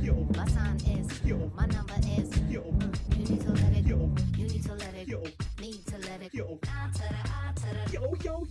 My sign is, my number is, you need to let it, you need to let it, need to let it, I to the I to the, yo.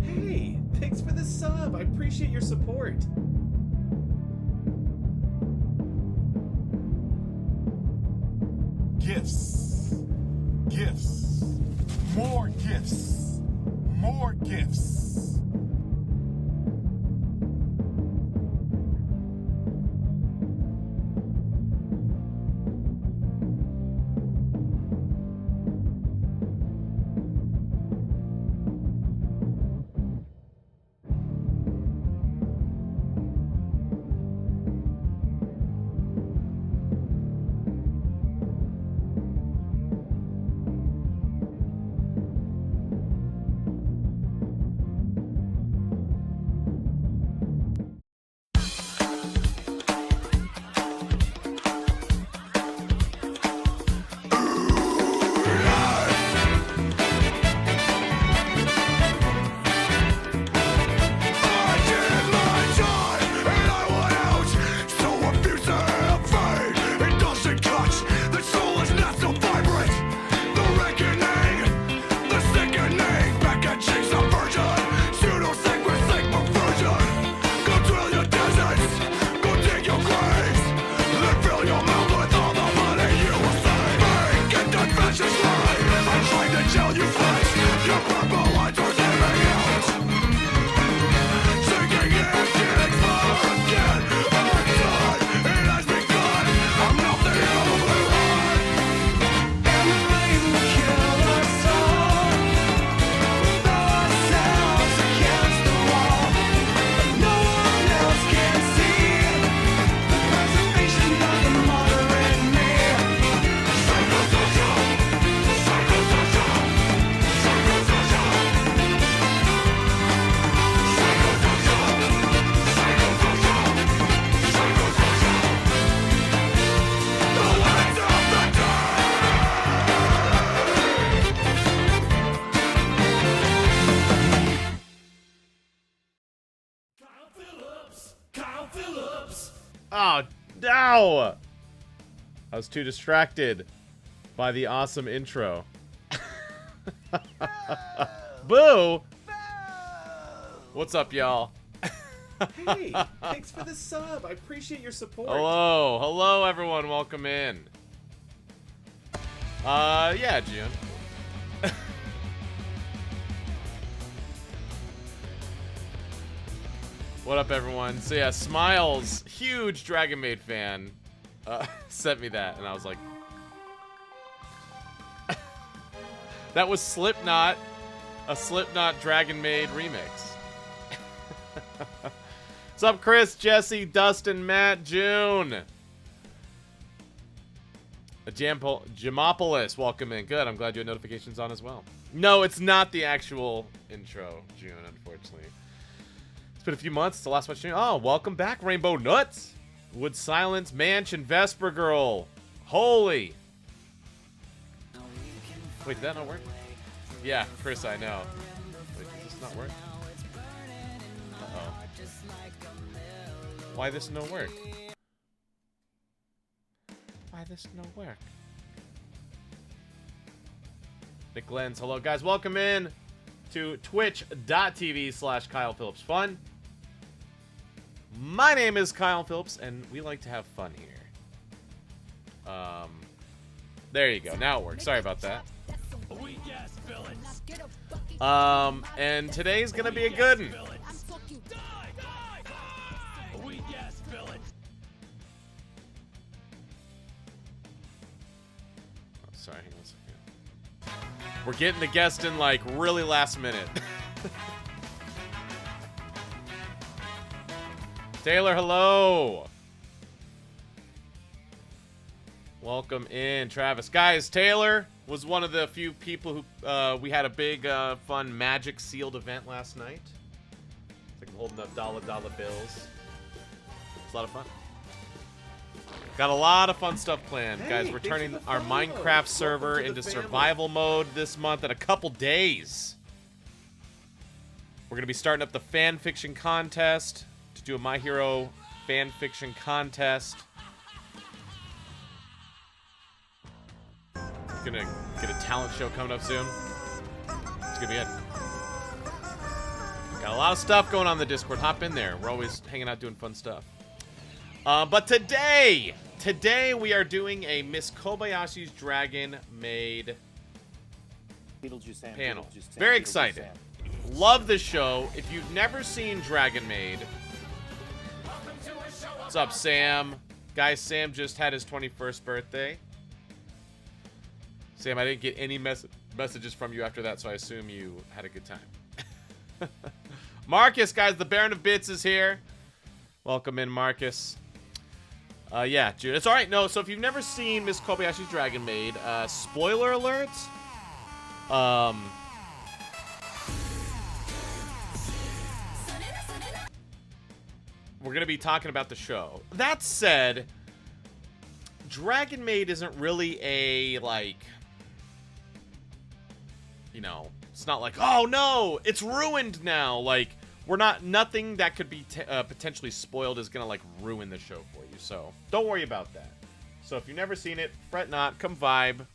Hey, thanks for the sub. I appreciate your support. Gifts. Gifts. More gifts. More gifts. Oh, no! I was too distracted by the awesome intro. Boo! What's up, y'all? Hey, thanks for the sub. I appreciate your support. Hello, everyone. Welcome in. Yeah, June. What up, everyone? So yeah, Smiles, huge Dragon Maid fan, sent me that, and I was like, that was Slipknot, a Slipknot Dragon Maid remix. What's up, Chris, Jesse, Dustin, Matt, June? Jamopolis, welcome in. Good, I'm glad you had notifications on as well. No, it's not the actual intro, June, unfortunately. It's been a few months. It's the last one. Oh, welcome back, Rainbow Nuts. Would silence Mansion Vesper Girl. Holy. Wait, did that not work? Yeah, Chris, I know. Wait, does this not work? Uh-oh. Why this no work? Why this no work? Nick Lenz, hello guys, welcome in to twitch.tv/Kyle Phillips Fun. My name is Kyle Phillips, and we like to have fun here. There you go. Now it works. Sorry about that. And today's gonna be a good one. Oh, sorry, hang on a second. We're getting the guest in like really last minute. Taylor, hello. Welcome in, Travis. Guys, Taylor was one of the few people who we had a big, fun Magic sealed event last night. It's like holding up dollar bills. It's a lot of fun. Got a lot of fun stuff planned, guys. We're turning our Minecraft server into survival mode this month in a couple days. We're gonna be starting up the fan fiction contest to do a My Hero fan fiction contest. Gonna get a talent show coming up soon. It's gonna be it. Got a lot of stuff going on in the Discord. Hop in there. We're always hanging out doing fun stuff. But today we are doing a Miss Kobayashi's Dragon Maid panel. Very excited. Love this show. If you've never seen Dragon Maid, what's up, Sam? Guys, Sam just had his 21st birthday. Sam, I didn't get any messages from you after that, so I assume you had a good time. Marcus, guys, the Baron of Bits is here. Welcome in, Marcus. Yeah, June. It's all right. No, so if you've never seen Miss Kobayashi's Dragon Maid, spoiler alert. We're gonna be talking about the show. That said, Dragon Maid isn't really a, like, you know, it's not like, oh no, it's ruined now. Like, nothing that could be potentially spoiled is gonna, like, ruin the show for you. So don't worry about that. So if you've never seen it, fret not, come vibe.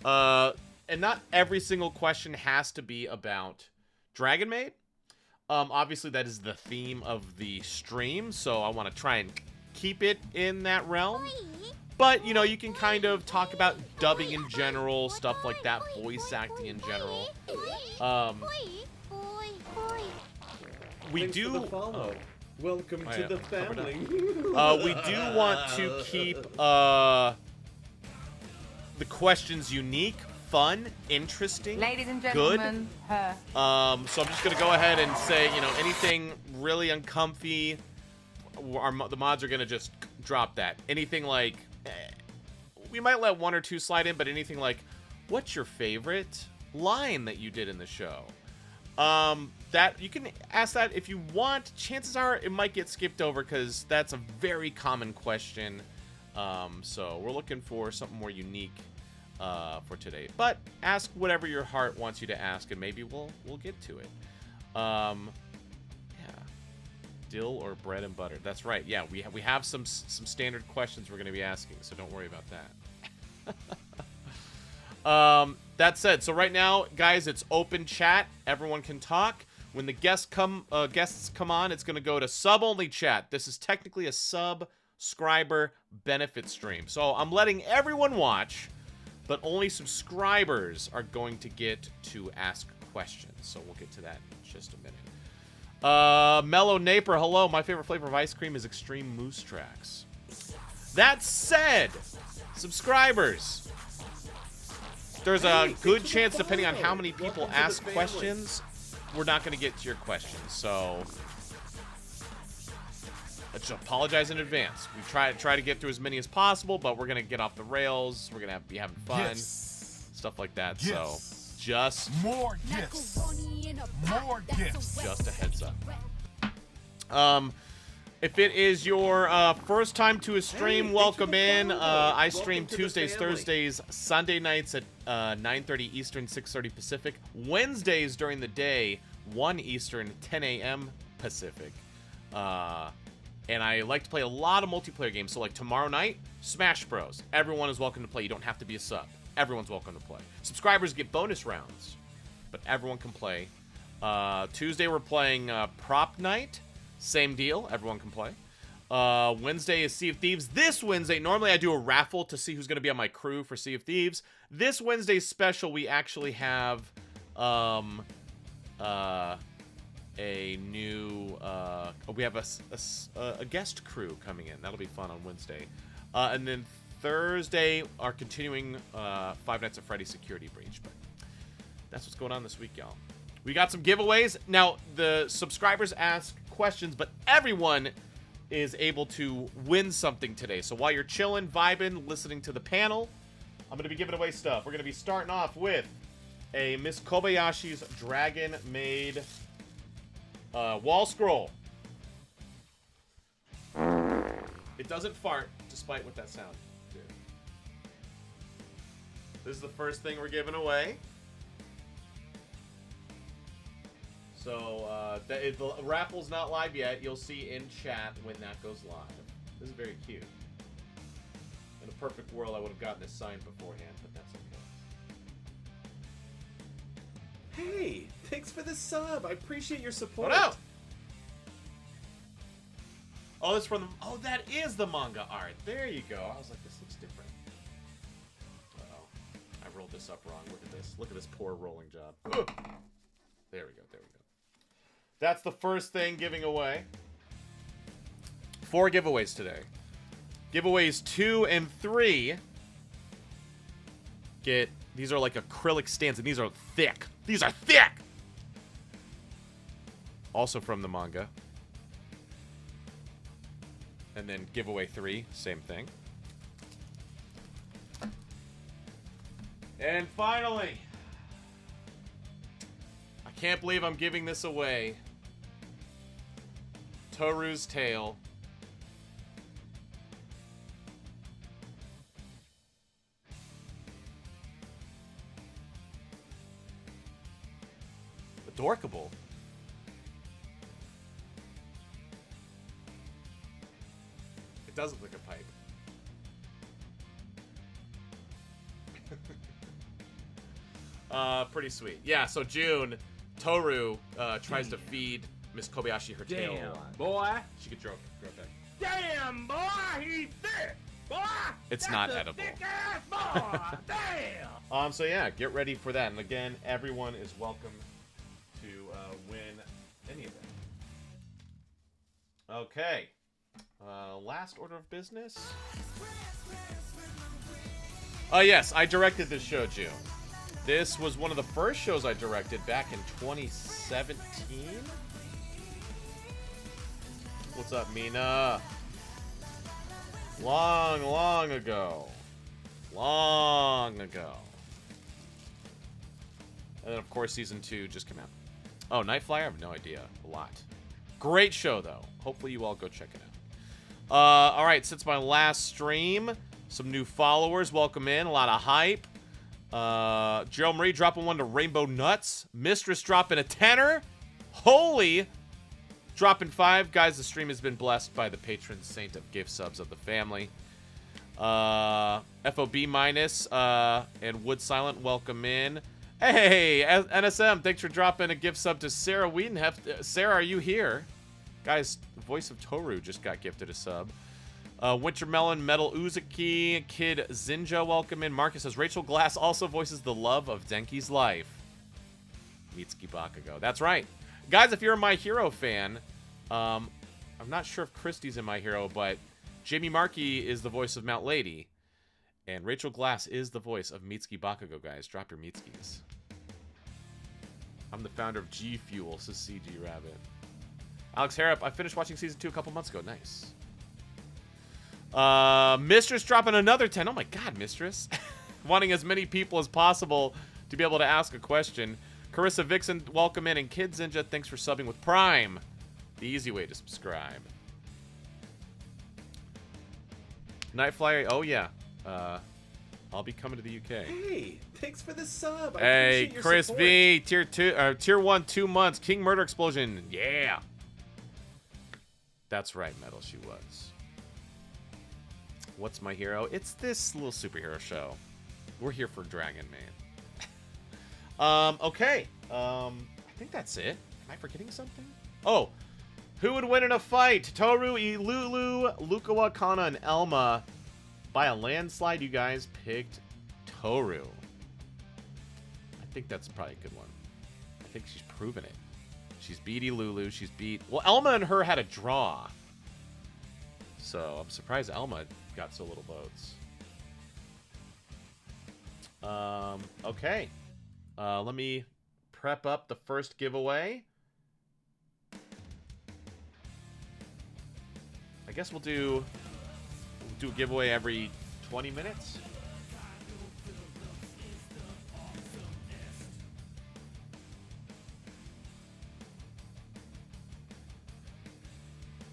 And not every single question has to be about Dragon Maid. Obviously that is the theme of the stream, so I want to try and keep it in that realm. But, you know, you can kind of talk about dubbing in general, stuff like that, voice acting in general. We do... Welcome to the family. We do want to keep the questions unique, fun, interesting, ladies and gentlemen, good. So I'm just going to go ahead and say, you know, anything really uncomfy, the mods are going to just drop that. Anything like... we might let one or two slide in, but anything like, what's your favorite line that you did in the show? That you can ask that if you want. Chances are it might get skipped over because that's a very common question. So we're looking for something more unique for today. But ask whatever your heart wants you to ask, and maybe we'll get to it. Yeah. Dill or bread and butter? That's right. Yeah, we have some standard questions we're going to be asking, so don't worry about that. That said, so right now, guys, it's open chat. Everyone can talk. When the guests come on, it's going to go to sub-only chat. This is technically a subscriber benefit stream. So I'm letting everyone watch, but only subscribers are going to get to ask questions. So we'll get to that in just a minute. Mellow Naper, hello. My favorite flavor of ice cream is Extreme Moose Tracks. That said, subscribers, there's a good chance, depending on how many people ask questions, we're not going to get to your questions. So let's just apologize in advance. We try to get through as many as possible, but we're going to get off the rails. We're going to be having fun, stuff like that. So just more gifts. More gifts. Just a heads up. If it is your first time to a stream, Hey, welcome thanks for the in. follow. I Welcome stream to the Tuesdays, family. Thursdays, Sunday nights at 9:30 Eastern, 6:30 Pacific. Wednesdays during the day, 1 Eastern, 10 a.m. Pacific. And I like to play a lot of multiplayer games. So like tomorrow night, Smash Bros. Everyone is welcome to play. You don't have to be a sub. Everyone's welcome to play. Subscribers get bonus rounds, but everyone can play. Tuesday we're playing Prop Night. Same deal. Everyone can play. Wednesday is Sea of Thieves. This Wednesday, normally I do a raffle to see who's going to be on my crew for Sea of Thieves. This Wednesday's special, we actually have a new we have a guest crew coming in. That'll be fun on Wednesday. And then Thursday our continuing Five Nights at Freddy's Security Breach. But that's what's going on this week, y'all. We got some giveaways. Now, the subscribers ask questions, but everyone is able to win something today. So while you're chilling, vibing, listening to the panel, I'm going to be giving away stuff. We're going to be starting off with a Miss Kobayashi's Dragon Maid wall scroll. It doesn't fart, despite what that sound did. This is the first thing we're giving away. So, the raffle's not live yet. You'll see in chat when that goes live. This is very cute. In a perfect world, I would have gotten this signed beforehand, but that's okay. Hey, thanks for the sub. I appreciate your support. Oh, no! Oh, that's from the... Oh, that is the manga art. There you go. I was like, this looks different. Uh-oh. I rolled this up wrong. Look at this. Look at this poor rolling job. Ugh. There we go. There we go. That's the first thing giving away. 4 giveaways today. Giveaways 2 and 3 get... These are like acrylic stands, and these are thick. These are thick! Also from the manga. And then giveaway 3, same thing. And finally, I can't believe I'm giving this away. Toru's Tale. Adorkable. It does look like a pipe. Pretty sweet. Yeah, so June, Toru tries to feed Miss Kobayashi her tail. Damn, boy. She could throw it back. Damn, boy, he's thick. Boy, It's that's not a edible. Thick ass boy. Damn. So yeah, get ready for that. And again, everyone is welcome to win any of them. Okay. Last order of business. Yes, I directed this show, June. This was one of the first shows I directed back in 2017. What's up, Mina? Long ago. Long ago. And then, of course, season 2 just came out. Oh, Night Flyer? I have no idea. A lot. Great show, though. Hopefully you all go check it out. All right, since my last stream, some new followers. Welcome in. A lot of hype. Gerald Marie dropping one to Rainbow Nuts. Mistress dropping a tenner. Holy. Dropping 5. Guys, the stream has been blessed by the patron saint of gift subs of the family. FOB minus and Wood Silent, welcome in. Hey, NSM, thanks for dropping a gift sub to Sarah Wiedenheft. Sarah, are you here? Guys, the voice of Toru just got gifted a sub. Wintermelon, Metal Uzuki, Kid Zinja, welcome in. Marcus says, Rachel Glass also voices the love of Denki's life. Mitsuki Bakugo. That's right. Guys, if you're a My Hero fan, I'm not sure if Christie's in My Hero, but Jamie Markey is the voice of Mount Lady. And Rachel Glass is the voice of Mitsuki Bakugo, guys. Drop your Mitskis. I'm the founder of G Fuel, says CG Rabbit. Alex Harrop, I finished watching season 2 a couple months ago. Nice. Mistress dropping another 10. Oh my god, Mistress. Wanting as many people as possible to be able to ask a question. Carissa Vixen, welcome in. And Kid Zinja, thanks for subbing with Prime. The easy way to subscribe. Night Flyer. Oh yeah. I'll be coming to the UK. Hey, thanks for the sub. I Hey, appreciate your Chris support. V, tier 1, 2 months. King Murder Explosion. Yeah. That's right, Metal, she was. What's my hero? It's this little superhero show. We're here for Dragon Man. Okay. I think that's it. Am I forgetting something? Oh, who would win in a fight? Toru, Ilulu, Lukawa, Kana, and Elma. By a landslide, you guys picked Toru. I think that's probably a good one. I think she's proven it. She's beat Ilulu. She's beat... Well, Elma and her had a draw. So I'm surprised Elma got so little votes. Okay. Let me prep up the first giveaway. I guess we'll do a giveaway every 20 minutes.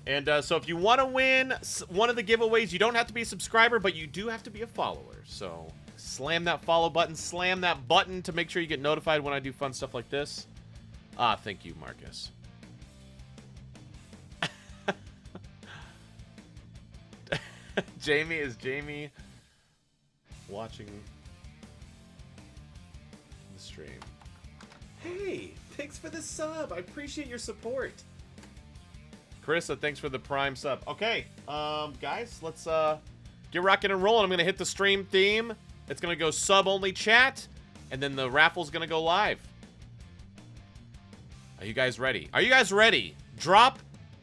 And so if you want to win one of the giveaways, you don't have to be a subscriber, but you do have to be a follower. So slam that follow button, slam that button to make sure you get notified when I do fun stuff like this. Thank you, Marcus. Is Jamie watching the stream? Hey, thanks for the sub. I appreciate your support. Carissa, thanks for the Prime sub. Okay, guys, let's get rocking and rolling. I'm gonna hit the stream theme. It's gonna go sub-only chat, and then the raffle's gonna go live. Are you guys ready? Are you guys ready? Drop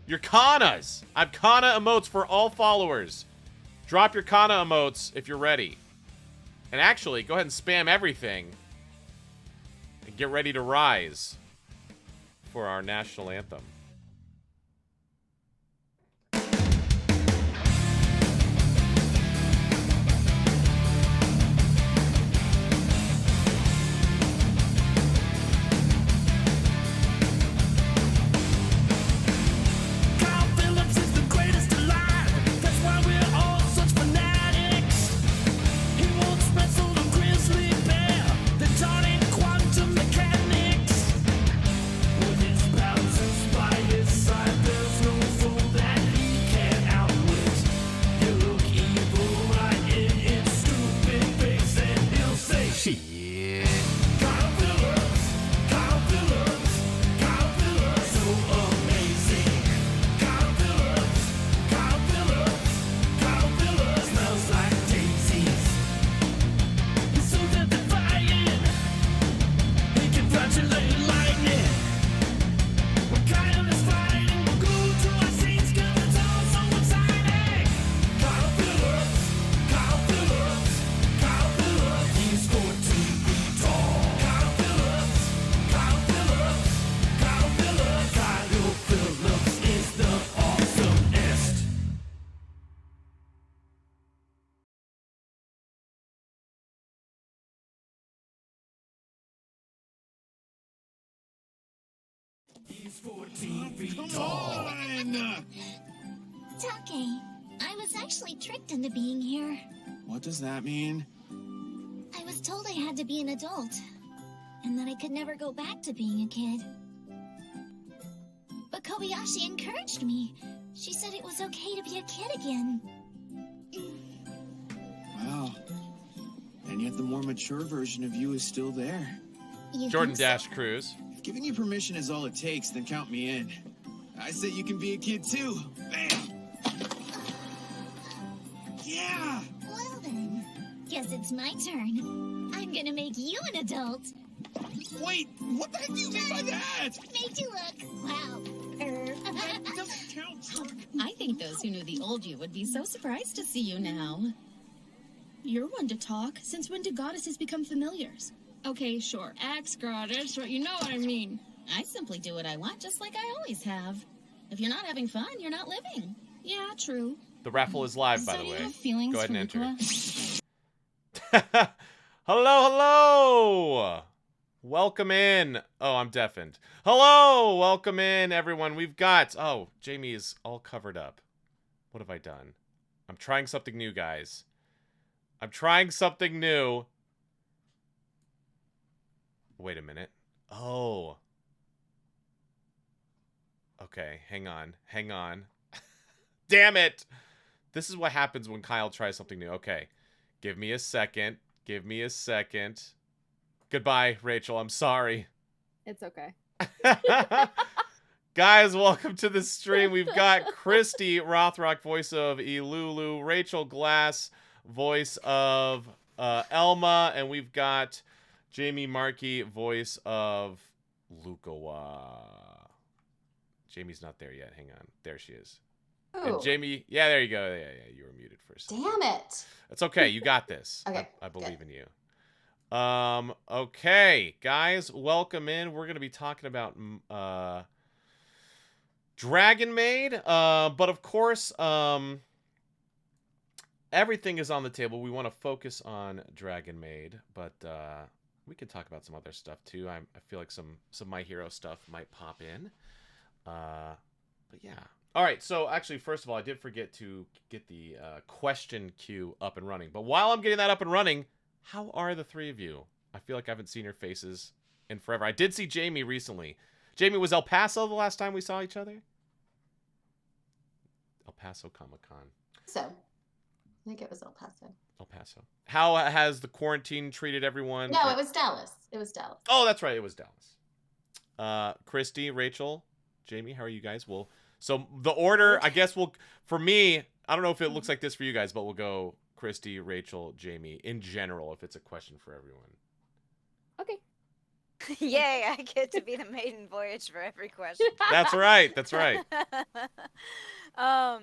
your Kanas. I have Kana emotes for all followers. Drop your Kana emotes if you're ready. And actually, go ahead and spam everything. And get ready to rise for our national anthem. Phillips is the greatest alive. That's why we're all such fanatics. He once wrestled a grizzly bear, then taught in quantum mechanics. With his bouncers by his side, there's no fool that he can't outwit. He'll look evil right in its stupid face, and he'll say, "Shit." Kyle Phillips, Kyle Phillips, Kyle Phillips, so amazing. Kyle Phillips, Kyle Phillips, Kyle Phillips smells like daisies. He's so dead-defying, he can flatulate lightning. When Kyle is fighting, we'll go to our seats 'cause it's all so exciting. Kyle Phillips, Kyle Phillips, Kyle Phillips, he's 14 feet tall. Kyle Phillips, Kyle Phillips, Kyle Phillips, Kyle Phillips is the awesomest. He's 14 feet tall. Take, I was actually tricked into being here. What does that mean? I was told I had to be an adult, and that I could never go back to being a kid. But Kobayashi encouraged me. She said it was okay to be a kid again. Wow. And yet the more mature version of you is still there. You Jordan think so? Dash Cruz. If giving you permission is all it takes, then count me in. I say you can be a kid too. Bam! Yeah! Well then, guess it's my turn. I'm gonna make you an adult. Wait, what the heck do you mean by that? Make you look, wow. That doesn't count. I think those who knew the old you would be so surprised to see you now. You're one to talk. Since when do goddesses become familiars? Okay, sure. Ex-goddess, but you know what I mean. I simply do what I want, just like I always have. If you're not having fun, you're not living. Yeah, true. The raffle is live, by So the do you way. have feelings Go ahead for and enter. Nicola? Hello. Welcome in. Oh, I'm deafened. Hello. Welcome in, everyone. We've got... Oh, Jamie is all covered up. What have I done? I'm trying something new, guys. I'm trying something new. Wait a minute. Oh. Okay, hang on. Hang on. Damn it! This is what happens when Kyle tries something new. Okay. Give me a second. Give me a second. Goodbye, Rachel. I'm sorry. It's okay. Guys, welcome to the stream. We've got Christy Rothrock, voice of Ilulu, Rachel Glass, voice of Elma, and we've got Jamie Markey, voice of Lukawa. Jamie's not there yet. Hang on. There she is. Ooh. And Jamie, yeah, there you go. Yeah, you were muted for a second. Damn it. That's okay. You got this. Okay. I believe in you. Okay, guys, welcome in. We're gonna be talking about Dragon Maid, but of course, everything is on the table. We want to focus on Dragon Maid, but we could talk about some other stuff too. I feel like some My Hero stuff might pop in, but yeah. All right, so actually, first of all, I did forget to get the question queue up and running. But while I'm getting that up and running, how are the three of you? I feel like I haven't seen your faces in forever. I did see Jamie recently. Jamie, was El Paso the last time we saw each other? El Paso Comic-Con. So, I think it was El Paso. El Paso. How has the quarantine treated everyone? No, it was Dallas. It was Dallas. Oh, that's right. It was Dallas. Christy, Rachel, Jamie, how are you guys? So the order, I guess for me, I don't know if it looks like this for you guys, but we'll go Christy, Rachel, Jamie in general if it's a question for everyone. Okay. Yay, I get to be the maiden voyage for every question. That's right. That's right. Yeah,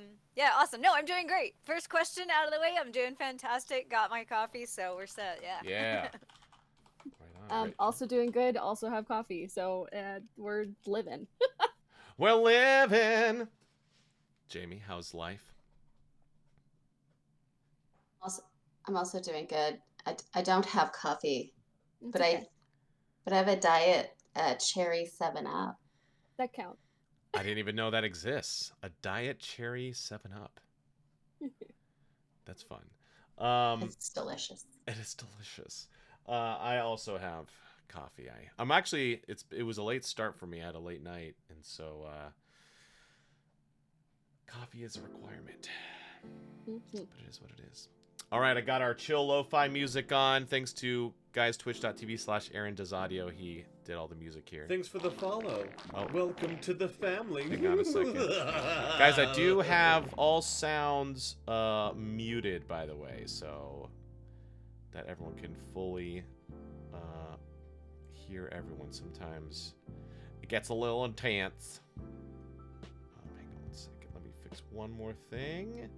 awesome. No, I'm doing great. First question out of the way. I'm doing fantastic. Got my coffee, so we're set. Yeah. Yeah. Right on, Also doing good. Also have coffee. So we're living. We're living. Jamie, how's life? I'm also doing good. I don't have coffee, but okay. I have a diet cherry 7-Up. That counts. I didn't even know that exists. A diet cherry 7-Up. That's fun. It's delicious. It is delicious. I also have coffee. I'm actually it was a late start for me. I had a late night, and so coffee is a requirement. But it is what it is. All right, I got our chill lo-fi music on. Thanks to guys twitch.tv/Aaron Does Audio. He did all the music here. Thanks for the follow. Oh. Welcome to the family. Hang on a second. Guys, I do have all sounds muted, by the way, so that everyone can fully hear everyone. Sometimes it gets a little intense. Hang on one second. Let me fix one more thing.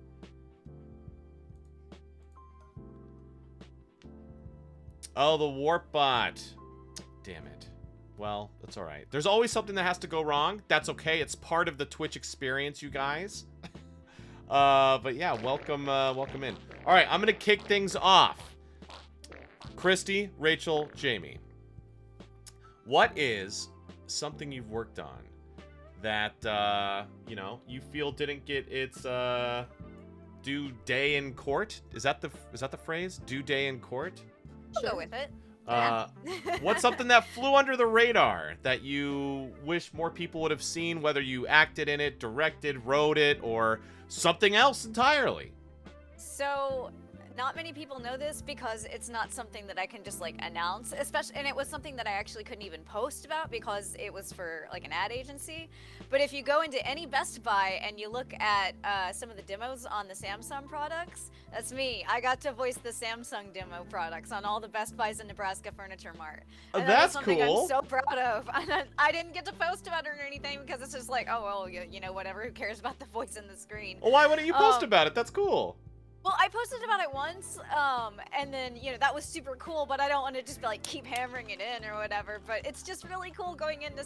Oh, the warp bot. Damn it. Well, that's all right. There's always something that has to go wrong. That's okay. It's part of the Twitch experience, you guys. But yeah, welcome in. All right, I'm gonna kick things off. Christy, Rachel, Jamie. What is something you've worked on that you feel didn't get its due day in court? Is that the phrase? Due day in court? I'll go with it. What's something that flew under the radar that you wish more people would have seen, whether you acted in it, directed, wrote it, or something else entirely? So, not many people know this because it's not something that I can just like announce, and it was something that I actually couldn't even post about because it was for like an ad agency. But if you go into any Best Buy and you look at some of the demos on the Samsung products, that's me. I got to voice the Samsung demo products on all the Best Buys in Nebraska Furniture Mart. And that's something cool. I'm so proud of. And I didn't get to post about it or anything because it's just like, oh well, whatever. Who cares about the voice in the screen? Well, why wouldn't you post about it? That's cool. Well, I posted about it once, and then, that was super cool, but I don't want to just, keep hammering it in or whatever, but it's just really cool going into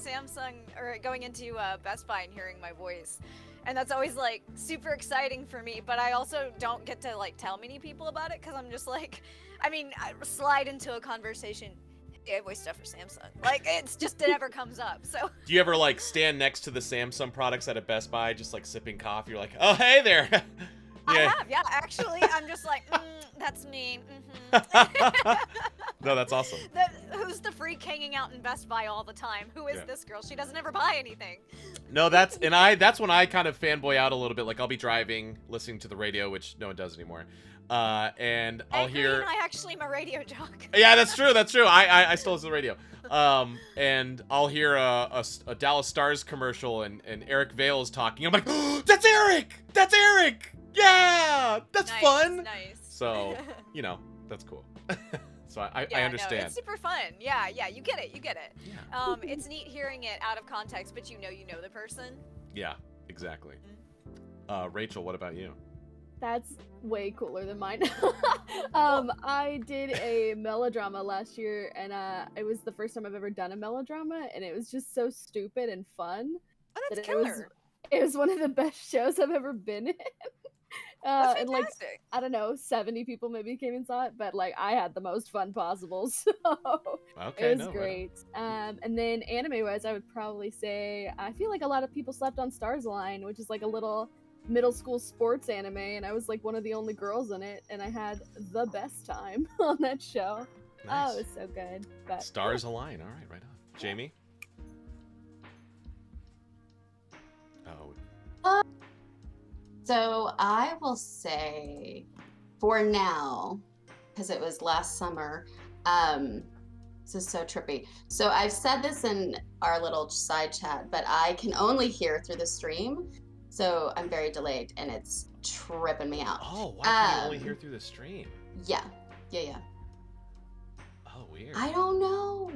Best Buy and hearing my voice. And that's always, super exciting for me, but I also don't get to, tell many people about it, because I'm just I slide into a conversation, hey, I voice stuff for Samsung. It never comes up, so. Do you ever, stand next to the Samsung products at a Best Buy, just, sipping coffee? You're like, oh, hey there! I have, yeah. Actually, I'm just like, that's me. Mm-hmm. No, that's awesome. Who's the freak hanging out in Best Buy all the time? Who is this girl? She doesn't ever buy anything. No, that's when I kind of fanboy out a little bit. Like I'll be driving, listening to the radio, which no one does anymore. And I'll hear. I actually am a radio jock. Yeah, that's true. That's true. I still listen to the radio. And I'll hear a Dallas Stars commercial, and Eric Vale is talking. I'm like, oh, that's Eric. That's Eric. Yeah, that's fun. Nice. So that's cool. So I understand. No, it's super fun. Yeah, you get it. Yeah. It's neat hearing it out of context, but you know the person. Yeah, exactly. Rachel, what about you? That's way cooler than mine. I did a melodrama last year, and it was the first time I've ever done a melodrama, and it was just so stupid and fun. Oh, that's that killer. It was one of the best shows I've ever been in. That's and fantastic. I don't know, 70 people maybe came and saw it, but I had the most fun possible, so it was great. And then anime-wise, I would probably say I feel like a lot of people slept on Stars Align, which is like a little middle school sports anime, and I was like one of the only girls in it, and I had the best time on that show. Nice. Oh, it was so good. But Stars Align. All right on. Jamie? Oh. So I will say, for now, because it was last summer, this is so trippy. So I've said this in our little side chat, but I can only hear through the stream. So I'm very delayed, and it's tripping me out. Oh, why can you only hear through the stream? Yeah. Oh, weird. I don't know.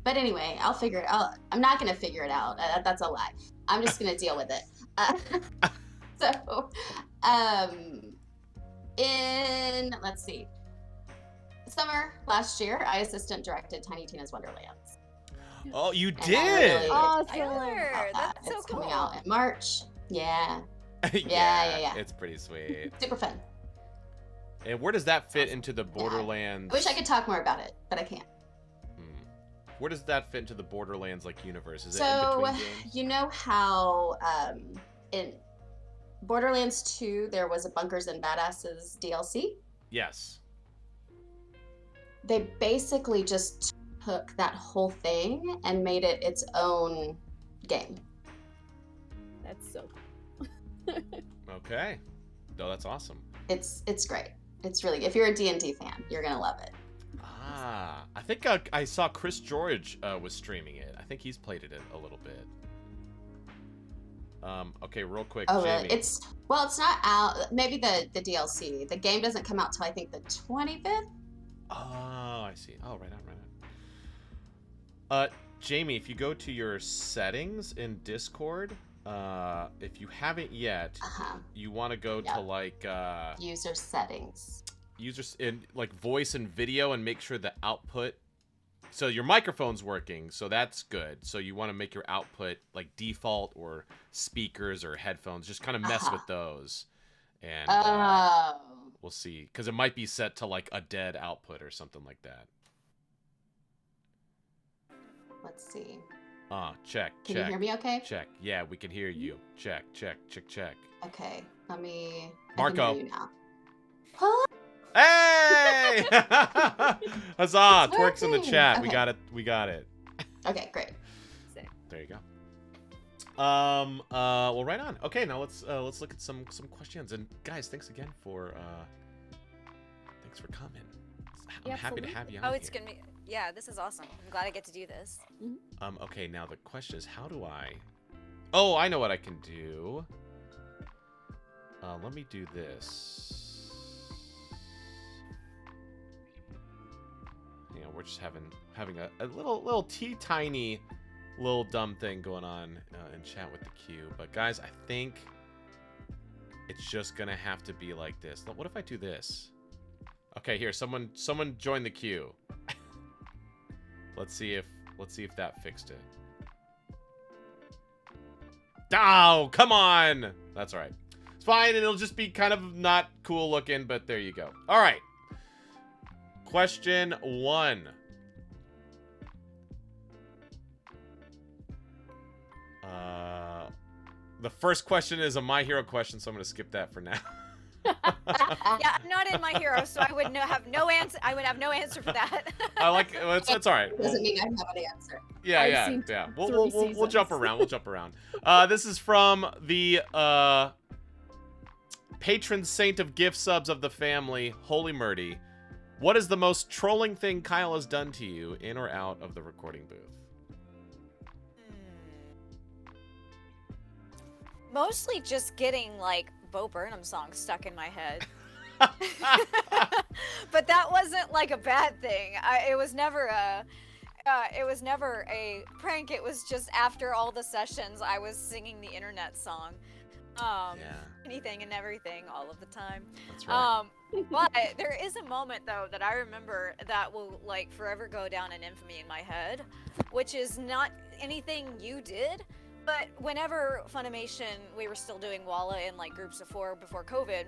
But anyway, I'll figure it out. I'm not going to figure it out. That's a lie. I'm just going to deal with it. So, let's see, summer last year, I assistant directed Tiny Tina's Wonderlands. Oh, you And did? Really awesome. That's so it's cool. coming out in March. Yeah. Yeah. It's pretty sweet. Super fun. And where does that fit into the Borderlands? I wish I could talk more about it, but I can't. Where does that fit into the Borderlands universe? Is it So, in between games? you know how in Borderlands 2 there was a Bunkers and Badasses DLC? Yes. They basically just took that whole thing and made it its own game. that's so cool. Okay. No, that's awesome. It's great. It's really, if you're a D&D fan, you're gonna love it. I think I saw Chris George was streaming it. I think he's played it a little bit. Okay, real quick, Oh, Jamie. really? It's not out. Maybe the DLC. The game doesn't come out till I think the 25th. Oh, I see. Oh, right on. Jamie, if you go to your settings in Discord, if you haven't yet, you want to go to user settings. Users in voice and video, and make sure the output. So your microphone's working, so that's good. So you want to make your output default or speakers or headphones. Just kind of mess with those, and we'll see, because it might be set to a dead output or something like that. Let's see. Check. Can you hear me okay? Check. Yeah, we can hear you. Check. Okay, let me. Marco. I can hear you now. Huh? Hey! Huzzah! Twerks in the chat. Okay. We got it. Okay, great. There you go. Well, right on. Okay, now let's look at some questions. And guys, thanks again for coming. I'm happy to have you on. Oh, it's gonna be. Yeah, this is awesome. I'm glad I get to do this. Okay, now the question is, how do I? Oh, I know what I can do. Let me do this. You know, we're just having a little tiny little dumb thing going on in chat with the queue. But guys, I think it's just gonna have to be like this. What if I do this? Okay, here, someone join the queue. Let's see if that fixed it. Oh, come on! That's all right. It's fine, and it'll just be kind of not cool looking, but there you go. All right. Question 1. The first question is a My Hero question, so I'm going to skip that for now. Yeah, I'm not in My Hero, so I would have no answer. I would have no answer for that. I like it's all right. Doesn't mean I have an answer. Yeah. We'll jump around. We'll jump around. This is from the patron saint of gift subs of the family, Holy Murdy. What is the most trolling thing Kyle has done to you in or out of the recording booth? Mostly just getting like Bo Burnham songs stuck in my head. But that wasn't like a bad thing. It was never a prank. It was just after all the sessions, I was singing the internet song. Anything and everything all of the time. That's right. But there is a moment though that I remember that will like forever go down in infamy in my head, which is not anything you did, but whenever Funimation, we were still doing Walla in like groups of 4 before COVID,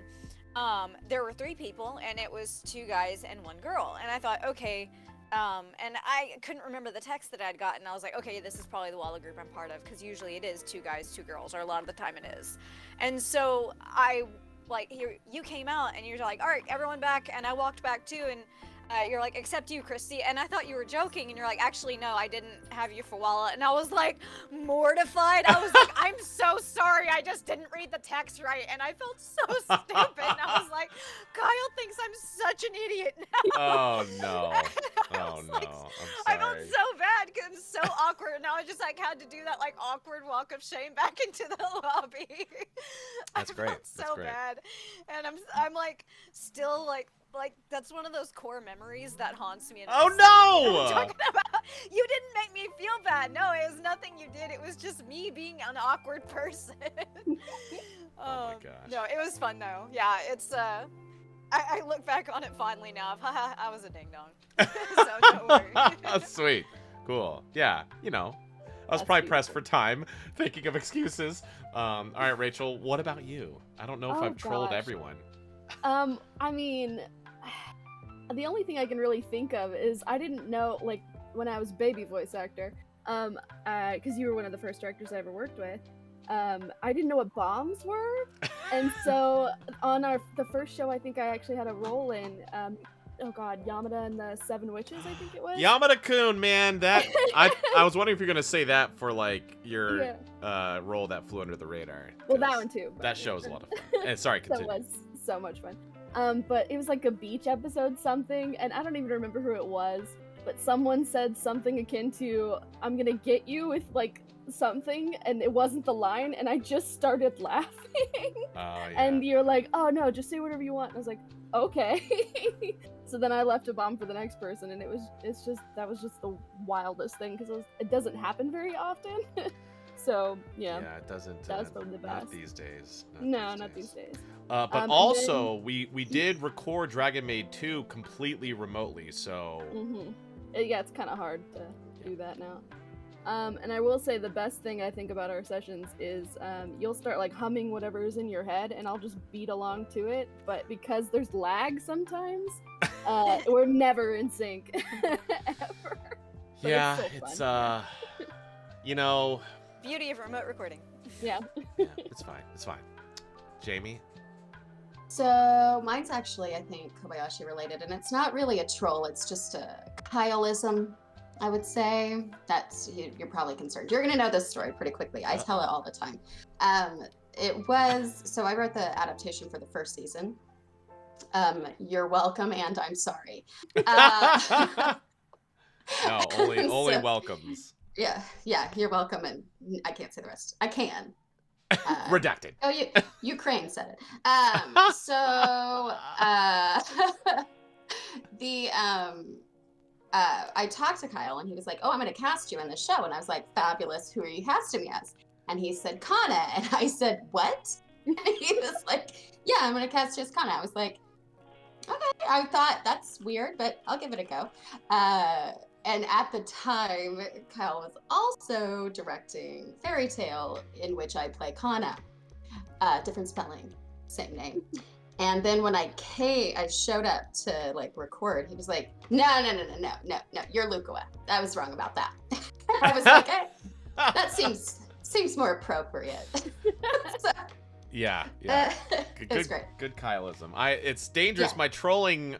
there were 3 people and it was 2 guys and 1 girl. And I thought, okay, and I couldn't remember the text that I'd gotten. I was like, okay, this is probably the Walla group I'm part of, because usually it is 2 guys, 2 girls, or a lot of the time it is. And so I, like, you came out and you're like, all right, everyone back, and I walked back too, and you're like, except you, Christy, and I thought you were joking, and you're like, actually, no, I didn't have you for Walla, and I was like, mortified. I was like, I'm so sorry, I just didn't read the text right, and I felt so stupid, and I was like, Kyle thinks I'm such an idiot now. Oh, no. Oh, no. Like, I'm I felt sorry. so bad, because it was so awkward, and I just, like, had to do that, like, awkward walk of shame back into the lobby. That's great. I felt so That's great. bad, and I'm like, still, like, that's one of those core memories that haunts me. Oh, no! I'm talking about, you didn't make me feel bad. No, it was nothing you did. It was just me being an awkward person. Oh my gosh. No, it was fun though. Yeah, it's I look back on it fondly now. Haha, I was a ding dong. So don't worry. Sweet. Cool. Yeah, you know. I was probably pressed for time, thinking of excuses. All right, Rachel, what about you? I don't know if I've trolled everyone. I mean, the only thing I can really think of is I didn't know, like, when I was baby voice actor, because you were one of the first directors I ever worked with, I didn't know what bombs were, and so on the first show I think I actually had a role in, oh god, Yamada and the 7 Witches, I think it was. Yamada-kun, man, that I was wondering if you're gonna say that for like your role that flew under the radar. Well, that one too. That show was a lot of fun. And sorry, continue. That was so much fun. But it was like a beach episode something, and I don't even remember who it was, but someone said something akin to, I'm gonna get you with like something, and it wasn't the line, and I just started laughing. And you're like, oh no, just say whatever you want. And I was like, okay. So then I left a bomb for the next person, and that was just the wildest thing, because it doesn't happen very often. So yeah, it doesn't. That's probably the best. Not these days. Not these days. But also, we did record Dragon Maid 2 completely remotely, so. Yeah, it's kind of hard to do that now. And I will say the best thing I think about our sessions is you'll start like humming whatever's in your head, and I'll just beat along to it. But because there's lag sometimes, we're never in sync. Ever. But yeah, it's so you know. Beauty of remote recording. Yeah. It's fine. It's fine. Jamie? So mine's actually, I think, Kobayashi related, and it's not really a troll. It's just a Kyleism, I would say. That's you're probably concerned. You're gonna know this story pretty quickly. I tell it all the time. It was so I wrote the adaptation for the first season. You're welcome, and I'm sorry. No, only welcomes. Yeah, you're welcome, and I can't say the rest. I can. Redacted. Oh, Ukraine said it. I talked to Kyle, and he was like, "Oh, I'm going to cast you in the show," and I was like, "Fabulous! Who are you casting me as?" And he said, "Kana," and I said, "What?" And he was like, "Yeah, I'm going to cast you as Kana." I was like, "Okay." I thought that's weird, but I'll give it a go. And at the time, Kyle was also directing Fairy Tale, in which I play Kana. Different spelling, same name. And then when I showed up to like record, he was like, no, you're Lukawa. I was wrong about that. I was like, that seems more appropriate. Yeah. It was great. Good Kyleism. It's dangerous. Yeah. My trolling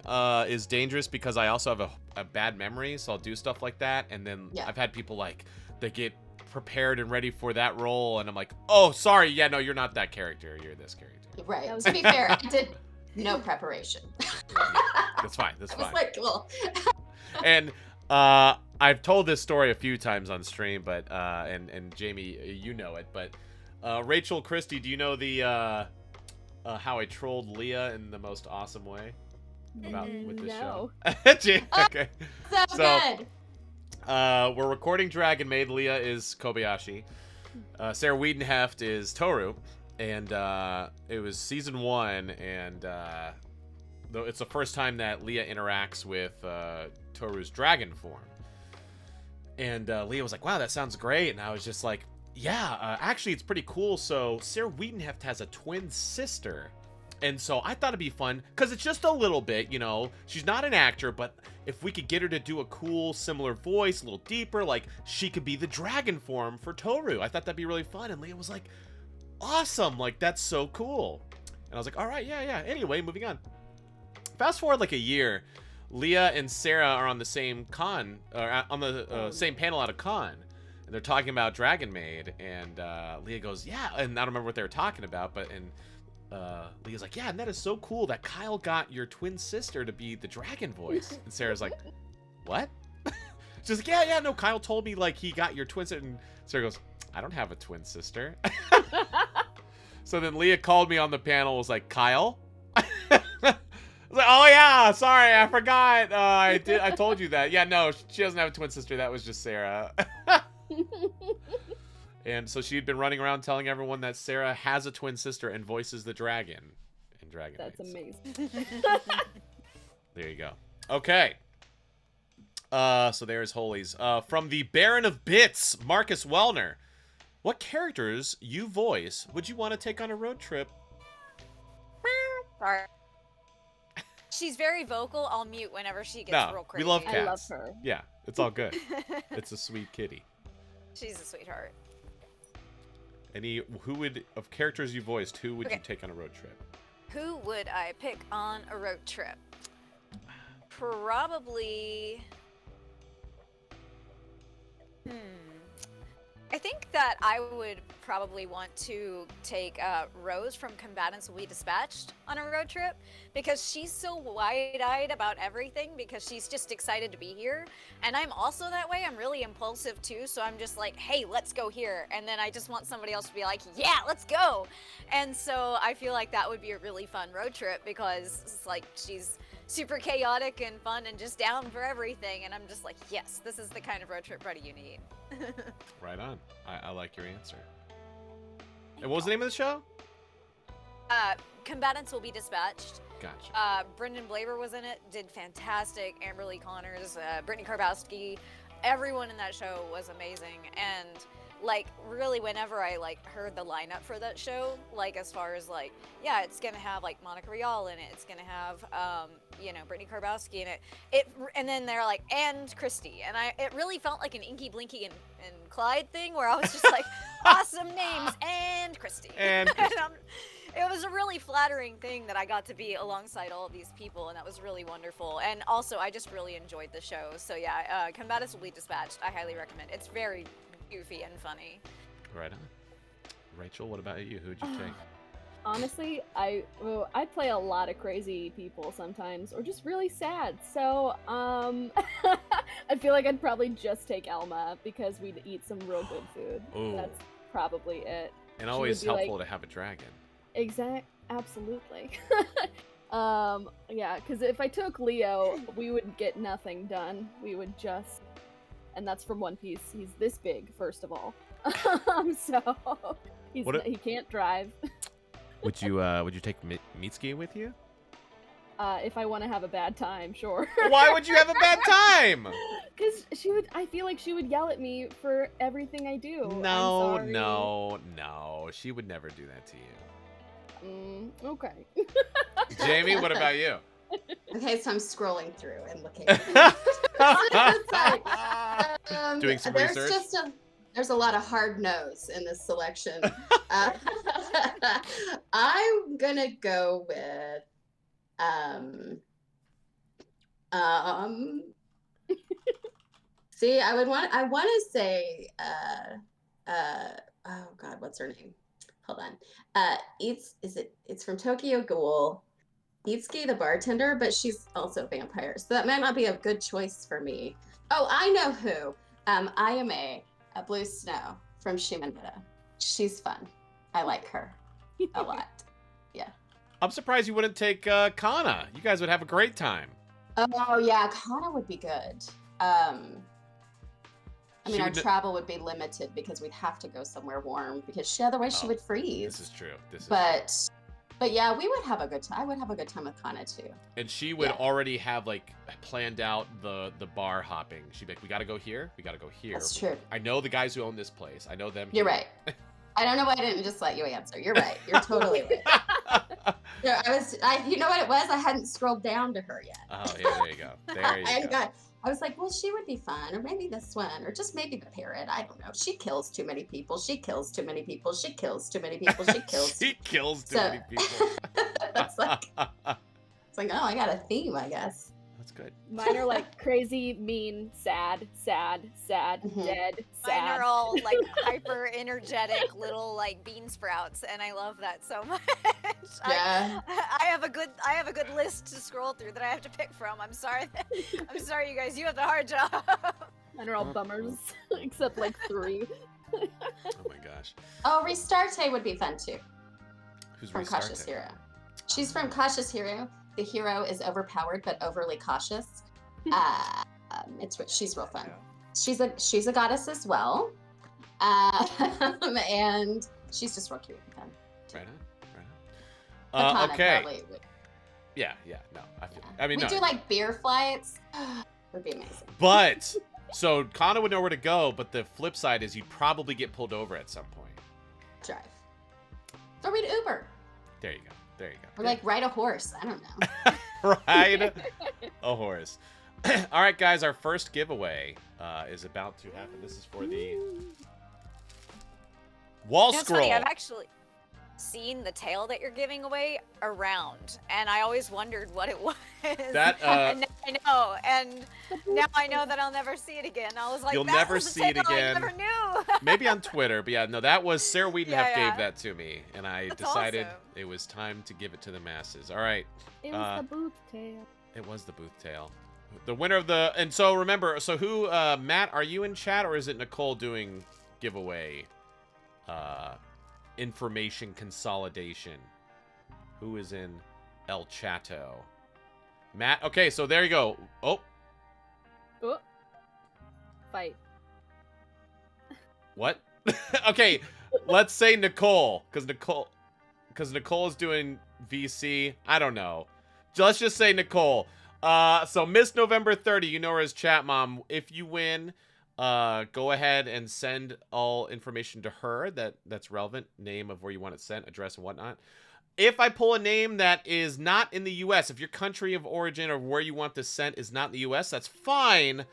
is dangerous because I also have a bad memory, so I'll do stuff like that, and then I've had people like they get prepared and ready for that role, and I'm like, oh, sorry, yeah, no, you're not that character. You're this character. Right. To be fair, I did no preparation. That's fine. That's fine. I was like, well. And I've told this story a few times on stream, but and Jamie, you know it, but Rachel Christie, do you know the how I trolled Leah in the most awesome way with this show? Okay. So good. We're recording Dragon Maid. Leah is Kobayashi. Sarah Wiedenheft is Toru. And it was season 1, and it's the first time that Leah interacts with Toru's dragon form. And Leah was like, wow, that sounds great. And I was just like, yeah, actually, it's pretty cool. So Sarah Wiedenheft has a twin sister. And so I thought it'd be fun, because it's just a little bit, you know, she's not an actor, but if we could get her to do a cool, similar voice, a little deeper, like, she could be the dragon form for Toru. I thought that'd be really fun. And Leah was like, awesome, like, that's so cool. And I was like, all right, yeah. Anyway, moving on. Fast forward like a year, Leah and Sarah are on the same con, or on the same panel at a con. And they're talking about Dragon Maid, and Leah goes, yeah, and I don't remember what they were talking about, but, and Leah's like, yeah, and that is so cool that Kyle got your twin sister to be the dragon voice. And Sarah's like, what? She's like, yeah, no, Kyle told me, like, he got your twin sister. And Sarah goes, I don't have a twin sister. So then Leah called me on the panel, was like, Kyle? I was like, oh yeah, sorry, I forgot. I told you that. Yeah, no, she doesn't have a twin sister. That was just Sarah. And so she'd been running around telling everyone that Sarah has a twin sister and voices the dragon in Dragon Maid. That's amazing. There you go. Okay. So there's Holies. From the Baron of Bits, Marcus Wellner. What characters you voice would you want to take on a road trip? Sorry. She's very vocal. I'll mute whenever she gets real crazy. We love cats. I love her. Yeah, it's all good. It's a sweet kitty. She's a sweetheart. Of characters you voiced, who would you take on a road trip? Who would I pick on a road trip? Probably... I think that I would probably want to take Rose from Combatants Will Be Dispatched on a road trip, because she's so wide-eyed about everything, because she's just excited to be here. And I'm also that way. I'm really impulsive too, so I'm just like, hey, let's go here. And then I just want somebody else to be like, yeah, let's go. And so I feel like that would be a really fun road trip, because it's like she's super chaotic and fun and just down for everything. And I'm just like, yes, this is the kind of road trip buddy you need. Right on. I like your answer. And what was the name of the show? Combatants Will Be Dispatched. Gotcha. Brendan Blaber was in it, did fantastic. Amber Lee Connors, Brittany Karbowski, everyone in that show was amazing. And like, really, whenever I like heard the lineup for that show, like, as far as like, yeah, it's gonna have like Monica Rial in it, it's gonna have you know, Brittany Karbowski in it, and then they're like, and Christy, and it really felt like an Inky Blinky and Clyde thing, where I was just like, awesome names and Christy. And it was a really flattering thing that I got to be alongside all of these people, and that was really wonderful. And also, I just really enjoyed the show. So yeah, Combatants Will Be Dispatched, I highly recommend. It's very goofy and funny. Right on. Rachel, what about you? Who'd you take? Honestly, I play a lot of crazy people sometimes, or just really sad. So I feel like I'd probably just take Elma, because we'd eat some real good food. Ooh. That's probably it. And always helpful to have a dragon. Absolutely. Yeah, because if I took Leo, we would get nothing done. We would just, and that's from One Piece. He's this big, first of all. So he can't drive. Would you take Mitsuki with you? If I want to have a bad time, sure. Why would you have a bad time? Because I feel like she would yell at me for everything I do. No. She would never do that to you. Okay. Jamie, what about you? Okay, so I'm scrolling through and looking. Doing some research? There's a lot of hard no's in this selection. I'm gonna go with see, I want to say oh God, what's her name? Hold on. It's from Tokyo Ghoul. Itsuki the bartender, but she's also a vampire, so that might not be a good choice for me. Oh, I know who. Ayame, a Blue Snow from Shimoneta. She's fun. I like her a lot. Yeah. I'm surprised you wouldn't take Kana. You guys would have a great time. Oh yeah, Kana would be good. I mean, our travel would be limited because we'd have to go somewhere warm because otherwise she would freeze. This is true. But yeah, we would have a good time. I would have a good time with Kana too. And she would already have like planned out the bar hopping. She'd be like, we gotta go here. We gotta go here. That's true. I know the guys who own this place. I know them. You're right. I don't know why I didn't just let you answer. You're right. You're totally right. You know what it was? I hadn't scrolled down to her yet. Oh, yeah, there you go. There you go. I was like, well, she would be fun, or maybe this one, or just maybe the parrot. I don't know. She kills too many people. She kills too many people. She kills too many people. She kills. She kills too many people. It's like, oh, I got a theme, I guess. That's good. Mine are like crazy, mean, sad, dead, sad. Mine are all like hyper energetic little like bean sprouts, and I love that so much. Yeah. I have a good list to scroll through that I have to pick from. I'm sorry, you guys. You have the hard job. Mine are all bummers, except like 3. Oh my gosh. Oh, Restarte would be fun too. Who's from Restarte? Cautious Hero? She's from Cautious Hero. The hero is overpowered but overly cautious. She's real fun. She's a goddess as well, and she's just real cute and fun. Right on. Okay. Yeah. No, I mean, we do like beer flights. Would be amazing. But so Kana would know where to go, but the flip side is you'd probably get pulled over at some point. Drive. Or we'd Uber. There you go. Or like ride a horse. I don't know. Ride a horse. All right, guys. Our first giveaway is about to happen. This is for the wall scroll. Funny, I've actually seen the tail that you're giving away around, and I always wondered what it was. That and now I know, and now I know that I'll never see it again. I was like, you'll that never was the see it tail again. I never knew. Maybe on Twitter, but yeah, no, that was Sarah Wiedenheft Yeah. gave that to me, and I That's decided awesome. it was time to give it to the masses. All right. It was the booth tail. It was the booth tail. The winner of the and so remember, so who Matt, are you in chat or is it Nicole doing giveaway information consolidation? Who is in El Chato? Matt. Okay, so there you go. Oh. Fight. What? Okay, let's say Nicole, because Nicole is doing VC. I don't know. Let's just say Nicole. So Miss November 30, you know her as Chat Mom. If you win, go ahead and send all information to her that's relevant. Name of where you want it sent, address and whatnot. If I pull a name that is not in the U.S., if your country of origin or where you want this sent is not in the U.S., that's fine.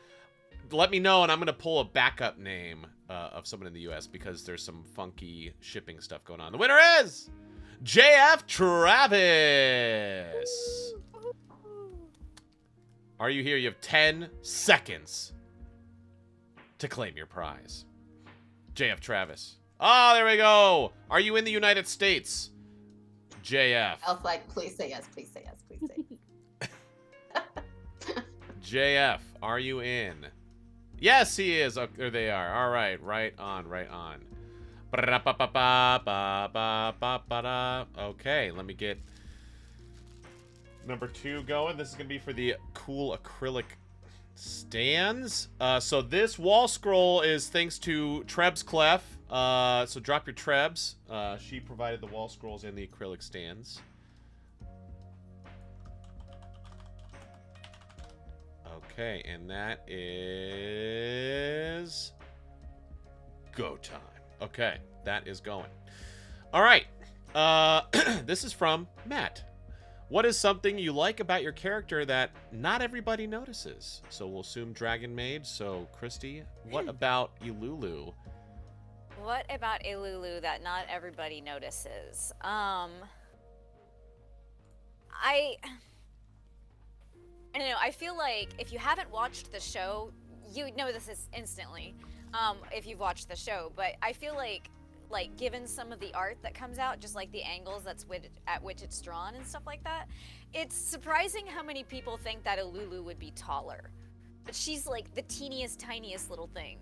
Let me know, and I'm going to pull a backup name of someone in the U.S. because there's some funky shipping stuff going on. The winner is JF Travis. Are you here? You have 10 seconds to claim your prize. JF Travis. Oh, there we go. Are you in the United States? JF. I was like, please say yes, please say yes, please say yes. JF, are you in? Yes, he is. Oh, there they are. All right, right on. Okay, let me get number 2 going. This is going to be for the cool acrylic stands. So this wall scroll is thanks to Trebs Clef. So drop your Trebs. She provided the wall scrolls and the acrylic stands. Okay, and that is go time. Okay, that is going. All right. This is from Matt. What is something you like about your character that not everybody notices? So we'll assume Dragon Maid. So Christy, what about Ilulu What about a Lulu that not everybody notices? I don't know. I feel like if you haven't watched the show, you would know this is instantly. If you've watched the show, but I feel like given some of the art that comes out, just like the angles at which it's drawn and stuff like that, it's surprising how many people think that a Lulu would be taller. But she's like the teeniest, tiniest little thing.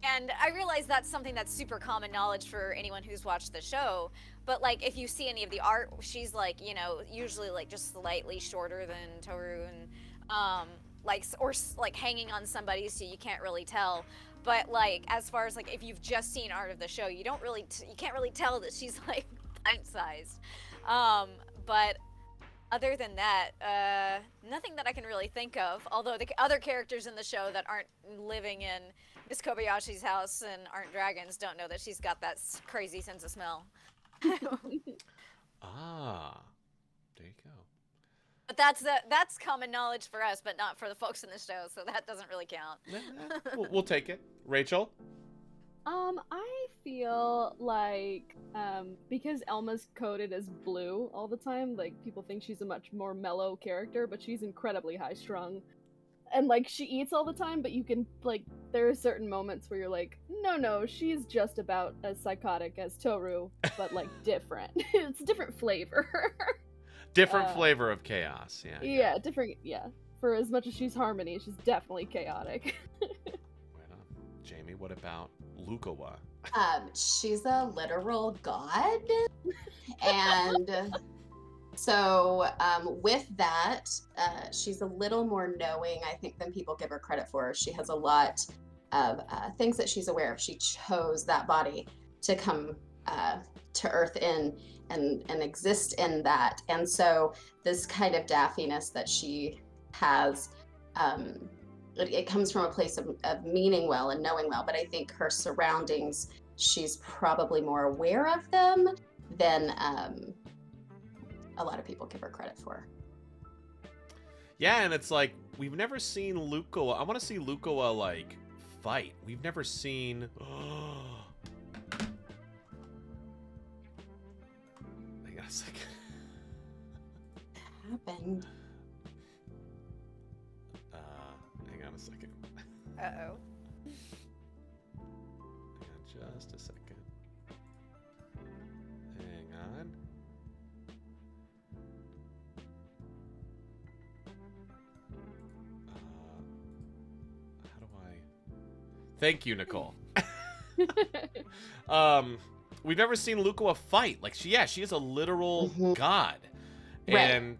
And I realize that's something that's super common knowledge for anyone who's watched the show. But like, if you see any of the art, she's like, you know, usually like just slightly shorter than Toru, and like hanging on somebody, so you can't really tell. But like, as far as like, if you've just seen art of the show, you don't really, you can't really tell that she's like pint-sized. But other than that, nothing that I can really think of. Although the other characters in the show that aren't living in Miss Kobayashi's house and aren't dragons don't know that she's got that crazy sense of smell. Ah, there you go. But that's common knowledge for us, but not for the folks in the show, so that doesn't really count. We'll take it. Rachel? I feel like because Elma's coded as blue all the time, like people think she's a much more mellow character, but she's incredibly high strung. And like she eats all the time, but you can like there are certain moments where you're like, no, she's just about as psychotic as Toru, but like different. It's a different flavor. Different flavor of chaos, yeah. Yeah, different, yeah. For as much as she's harmony, she's definitely chaotic. Right on. Jamie, what about Lukawa? She's a literal god. And so with that, she's a little more knowing, I think, than people give her credit for. She has a lot of things that she's aware of. She chose that body to come to Earth in and exist in that. And so this kind of daffiness that she has, it comes from a place of meaning well and knowing well. But I think her surroundings, she's probably more aware of them than a lot of people give her credit for. Yeah, and it's like, we've never seen Lukawa. I want to see Lukawa, like, fight. We've never seen... Hang on a second. Happened. Hang on a second. Uh-oh. Hang on just a second. Hang on. How do I... Thank you, Nicole. We've never seen Lukawa fight. Like, she is a literal god. Right. And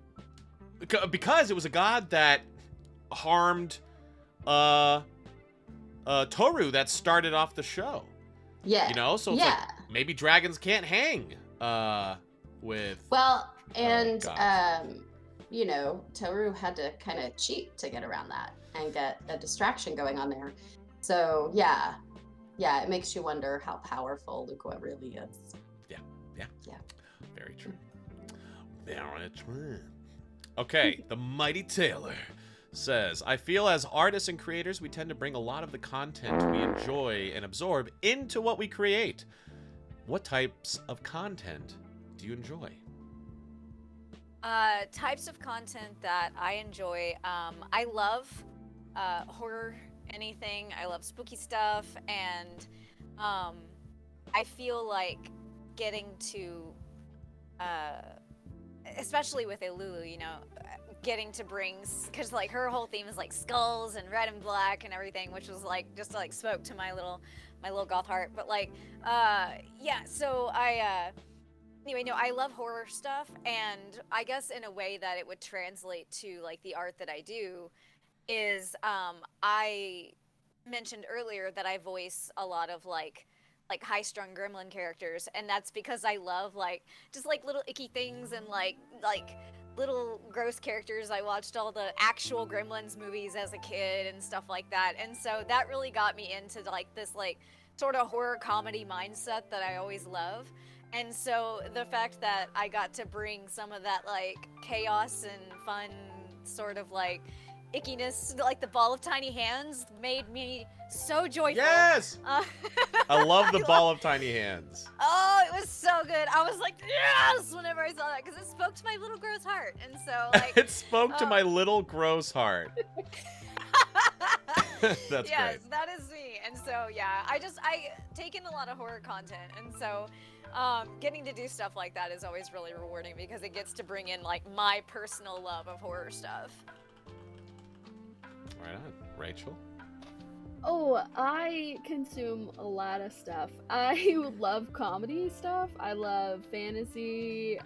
because it was a god that harmed Toru that started off the show. Yeah. You know? So it's like, maybe dragons can't hang with... Well, and, gods. you know, Toru had to kind of cheat to get around that and get a distraction going on there. So, yeah, it makes you wonder how powerful Lukawa really is. Yeah. Very true. Very true. Okay, the Mighty Taylor says, I feel as artists and creators, we tend to bring a lot of the content we enjoy and absorb into what we create. What types of content do you enjoy? Types of content that I enjoy. I love horror, anything. I love spooky stuff, and I feel like getting to, especially with Elulu, you know, getting to bring, because like her whole theme is like skulls and red and black and everything, which was like just like spoke to my little goth heart. But like, yeah. So anyway, no, I love horror stuff, and I guess in a way that it would translate to like the art that I do is I mentioned earlier that I voice a lot of like high-strung gremlin characters, and that's because I love like just like little icky things and like little gross characters. I watched all the actual Gremlins movies as a kid and stuff like that, and so that really got me into like this like sort of horror comedy mindset that I always love. And so the fact that I got to bring some of that like chaos and fun sort of like ickiness, like the ball of tiny hands, made me so joyful. Yes! I love the ball of tiny hands. Oh, it was so good. I was like, yes, whenever I saw that, because it spoke to my little gross heart. And so, like, It spoke to my little gross heart. That's yes, great. that is me. And so, yeah, I take in a lot of horror content. And so, getting to do stuff like that is always really rewarding because it gets to bring in, like, my personal love of horror stuff. Right on. Rachel? Oh, I consume a lot of stuff. I love comedy stuff. I love fantasy,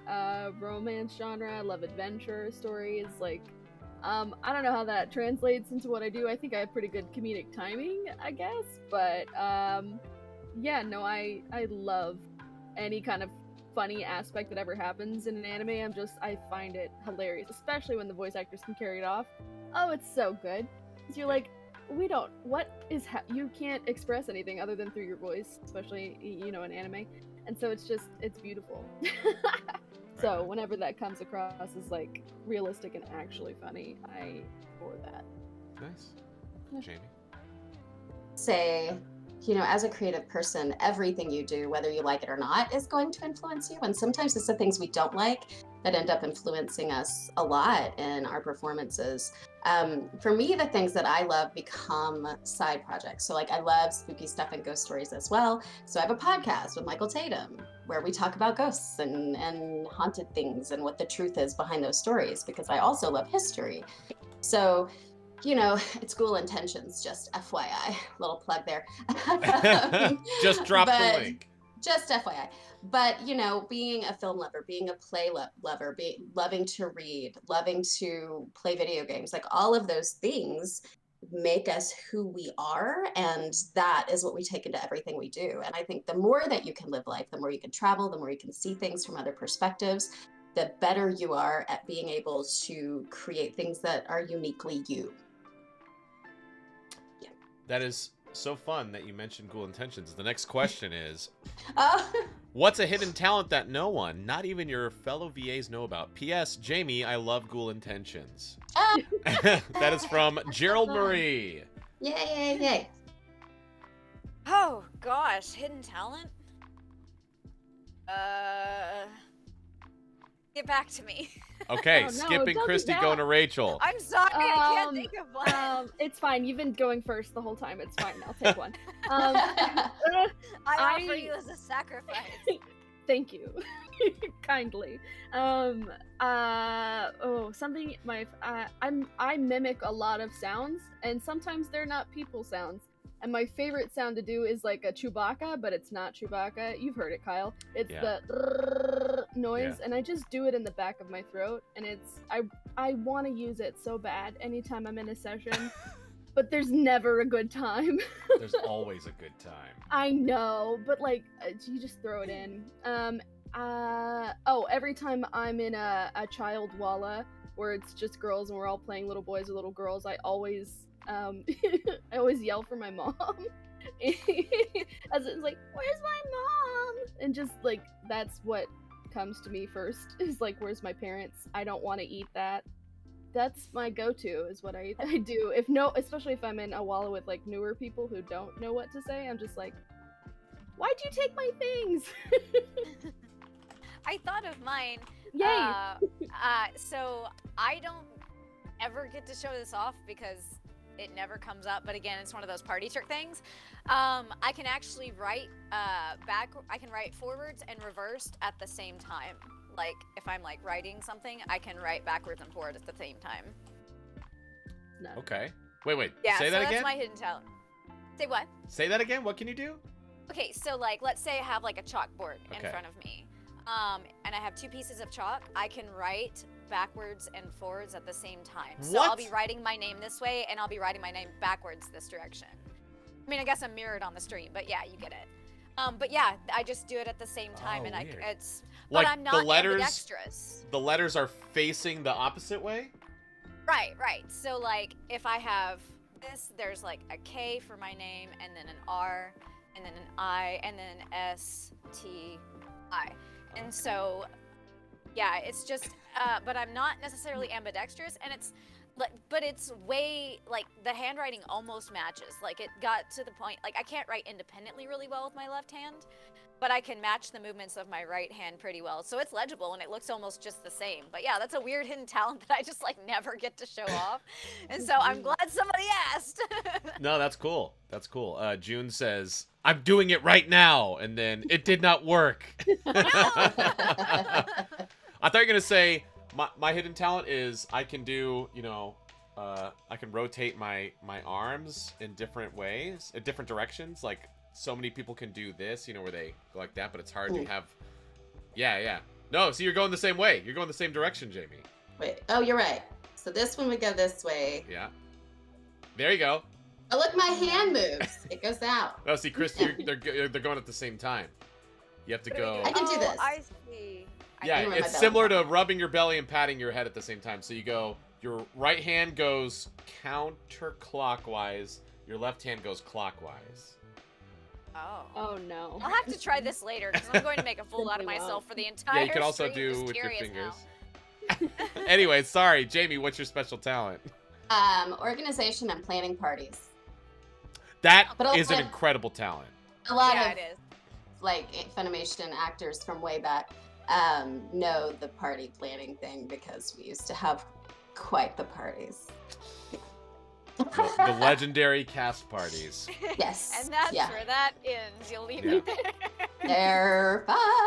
romance genre. I love adventure stories. Like, I don't know how that translates into what I do. I think I have pretty good comedic timing, I guess. But, yeah, no, I love any kind of funny aspect that ever happens in an anime. I find it hilarious, especially when the voice actors can carry it off. Oh, it's so good. Because you're like, you can't express anything other than through your voice, especially, in anime. And so it's beautiful. So whenever that comes across as, like, realistic and actually funny, I adore that. Nice. Jamie? Say, as a creative person, everything you do, whether you like it or not, is going to influence you. And sometimes it's the things we don't like that end up influencing us a lot in our performances. For me, the things that I love become side projects. So, like, I love spooky stuff and ghost stories as well. So I have a podcast with Michael Tatum where we talk about ghosts and haunted things and what the truth is behind those stories, because I also love history. So, it's Ghoul Intentions, just FYI. Little plug there. Just drop the link. Just FYI. But, being a film lover, being a play lover, loving to read, loving to play video games, like all of those things make us who we are. And that is what we take into everything we do. And I think the more that you can live life, the more you can travel, the more you can see things from other perspectives, the better you are at being able to create things that are uniquely you. Yeah. That is so fun that you mentioned Ghoul Intentions. The next question is, what's a hidden talent that no one, not even your fellow VAs, know about? P.S. Jamie, I love Ghoul Intentions. That is from Gerald Marie. Yay. Oh, gosh. Hidden talent? Get back to me. Okay, Oh, no, skipping don't do Christy, that. going to Rachel. I'm sorry, I can't think of one. It's fine. You've been going first the whole time. It's fine. I'll take one. I offer you as a sacrifice. Thank you. Kindly. Something I mimic a lot of sounds, and sometimes they're not people sounds. And my favorite sound to do is like a Chewbacca, but it's not Chewbacca. You've heard it, Kyle. It's the noise, and I just do it in the back of my throat, and I want to use it so bad anytime I'm in a session, but there's never a good time. There's always a good time. I know, but like, you just throw it in. Every time I'm in a child walla where it's just girls and we're all playing little boys or little girls, I always yell for my mom. As it's like, where's my mom? And just like, that's what comes to me first, is like, where's my parents? I don't want to eat that. That's my go-to, is what I do. Especially if I'm in a walla with like newer people who don't know what to say, I'm just like, why'd you take my things? I thought of mine. Yay! So I don't ever get to show this off because it never comes up, but again, it's one of those party trick things. I can actually write I can write forwards and reversed at the same time. Like, if I'm like writing something, I can write backwards and forward at the same time. No. Okay. Wait. Yeah, Say that again? that's my hidden talent. Say what? Say that again? What can you do? Okay, so like, let's say I have like a chalkboard in front of me. And I have two pieces of chalk. I can write backwards and forwards at the same time. So What? I'll be writing my name this way, and I'll be writing my name backwards this direction. I mean, I guess I'm mirrored on the stream, but yeah, you get it. But yeah, I just do it at the same time, and weird. it's. Like, but I'm not the letters, ambidextrous. The letters are facing the opposite way? Right. So like, if I have this, there's like a K for my name, and then an R, and then an I, and then an S, T, I. And so, yeah, it's just, but I'm not necessarily ambidextrous, and it's, but it's way, like, the handwriting almost matches. Like, it got to the point, like, I can't write independently really well with my left hand, but I can match the movements of my right hand pretty well. So it's legible and it looks almost just the same. But yeah, that's a weird hidden talent that I just, like, never get to show off. And so I'm glad somebody asked. No, that's cool. That's cool. June says, I'm doing it right now. And then it did not work. I thought you were going to say, my hidden talent is I can do, you know, I can rotate my arms in different ways, in different directions. Like, so many people can do this, you know, where they go like that, but it's hard to have. Yeah. No, so you're going the same way. You're going the same direction, Jamie. Wait. Oh, you're right. So this one would go this way. Yeah. There you go. Oh, look, my hand moves. It goes out. Oh, see, Chris, they're going at the same time. You have to go. I can do this. I see. Yeah, it's similar to rubbing your belly and patting your head at the same time. So you go, your right hand goes counterclockwise, your left hand goes clockwise. Oh no. I'll have to try this later because I'm going to make a fool out of myself for the entire Yeah, you can also stream. do with your fingers. Anyway, sorry, Jamie, what's your special talent? Organization and planning parties. That is an incredible talent. A lot Yeah, of it is. like Funimation actors from way back know the party planning thing because we used to have quite the parties. The legendary cast parties. Yes. And that's yeah. where that ends. You'll leave Yeah. it there. They're fun.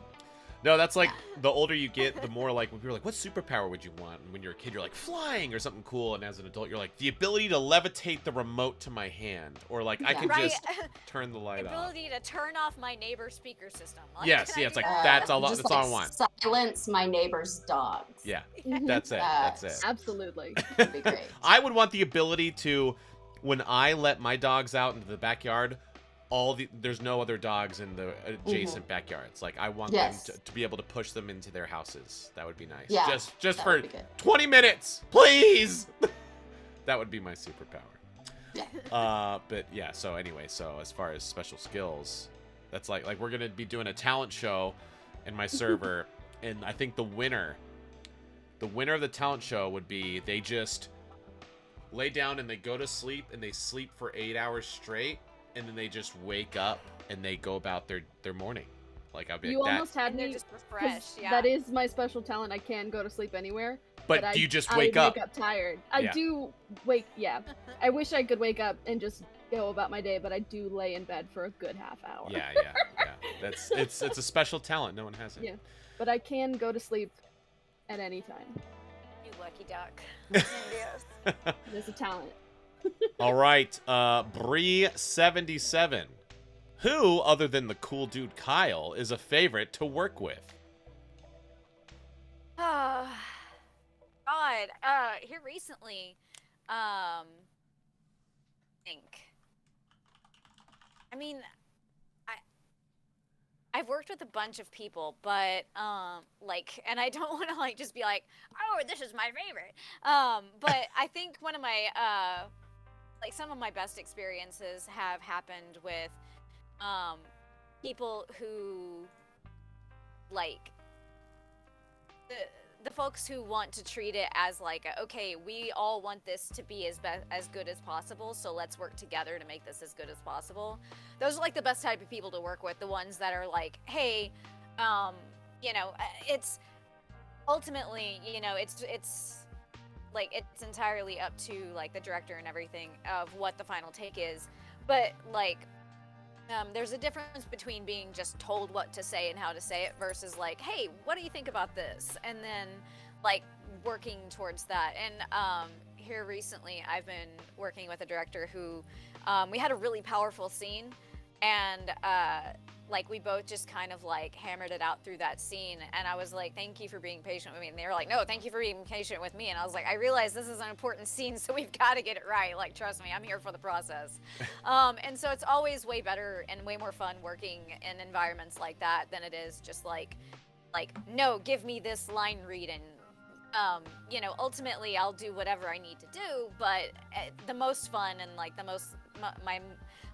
No, that's like, the older you get, the more like, when people are like, what superpower would you want? And when you're a kid, you're like, flying or something cool. And as an adult, you're like, the ability to levitate the remote to my hand. Or like, I can Right. just turn the light off. Ability to turn off my neighbor's speaker system. Like, Yes, can I it's do like, that? that's all, Just that's all I want. Silence my neighbor's dogs. Yeah, that's it, that's it. Absolutely. That'd be great. I would want the ability to, when I let my dogs out into the backyard, there's no other dogs in the adjacent backyards. Like, I want them to be able to push them into their houses. That would be nice. Yeah, just that for would be good. 20 minutes, please. That would be my superpower. Yeah. But yeah. So anyway, so as far as special skills, that's like we're gonna be doing a talent show in my server, and I think the winner of the talent show would be they just lay down and they go to sleep and they sleep for 8 hours straight. And then they just wake up and they go about their morning. Like, I'll be You like that. almost had And they're me. just 'cause refreshed, yeah. That is my special talent. I can go to sleep anywhere. But do you just I wake up? wake up tired. Yeah. I do wake. Yeah. I wish I could wake up and just go about my day, but I do lay in bed for a good half hour. Yeah. It's a special talent. No one has it. Yeah. But I can go to sleep at any time. You lucky duck. Yes. There's a talent. All right, Bree77. Who, other than the cool dude Kyle, is a favorite to work with? God. Here recently, I've worked with a bunch of people, but and I don't want to like just be like, oh, this is my favorite. But I think one of my some of my best experiences have happened with people who like the folks who want to treat it as like, okay, we all want this to be as good as possible, so let's work together to make this as good as possible. Those are like the best type of people to work with, the ones that are like, hey, it's ultimately, it's like, it's entirely up to like the director and everything of what the final take is, but like there's a difference between being just told what to say and how to say it versus like, hey, what do you think about this? And then like working towards that. And here recently I've been working with a director who we had a really powerful scene, and like we both just kind of like hammered it out through that scene, and I was like, thank you for being patient with me, and they were like, no, thank you for being patient with me, and I was like, I realize this is an important scene, so we've got to get it right, like, trust me, I'm here for the process. And so it's always way better and way more fun working in environments like that than it is just like no, give me this line read, and ultimately I'll do whatever I need to do, but the most fun and like the most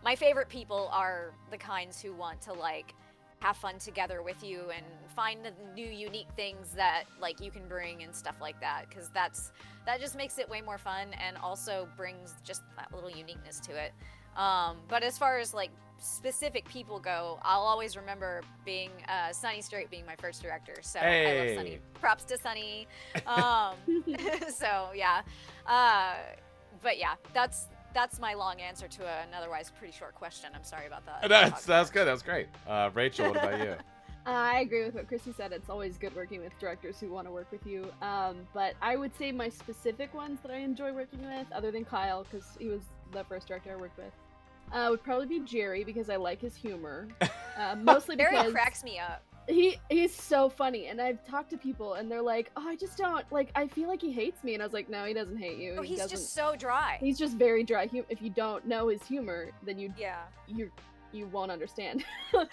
my favorite people are the kinds who want to like have fun together with you and find the new unique things that like you can bring and stuff like that, because that just makes it way more fun and also brings just that little uniqueness to it. But as far as like specific people go, I'll always remember being Sunny Straight being my first director. So I love Sunny. Props to Sunny. So yeah, but yeah, that's my long answer to an otherwise pretty short question. I'm sorry about that. That's good. That's great. Rachel, what about you? I agree with what Chrissy said. It's always good working with directors who want to work with you. But I would say my specific ones that I enjoy working with, other than Kyle, because he was the first director I worked with, would probably be Jerry, because I like his humor. Mostly because Jerry cracks me up. He's so funny, and I've talked to people, and they're like, "Oh, I just don't like. I feel like he hates me," and I was like, "No, he doesn't hate you. Oh, he's just so dry. He's just very dry. If you don't know his humor, then you won't understand." But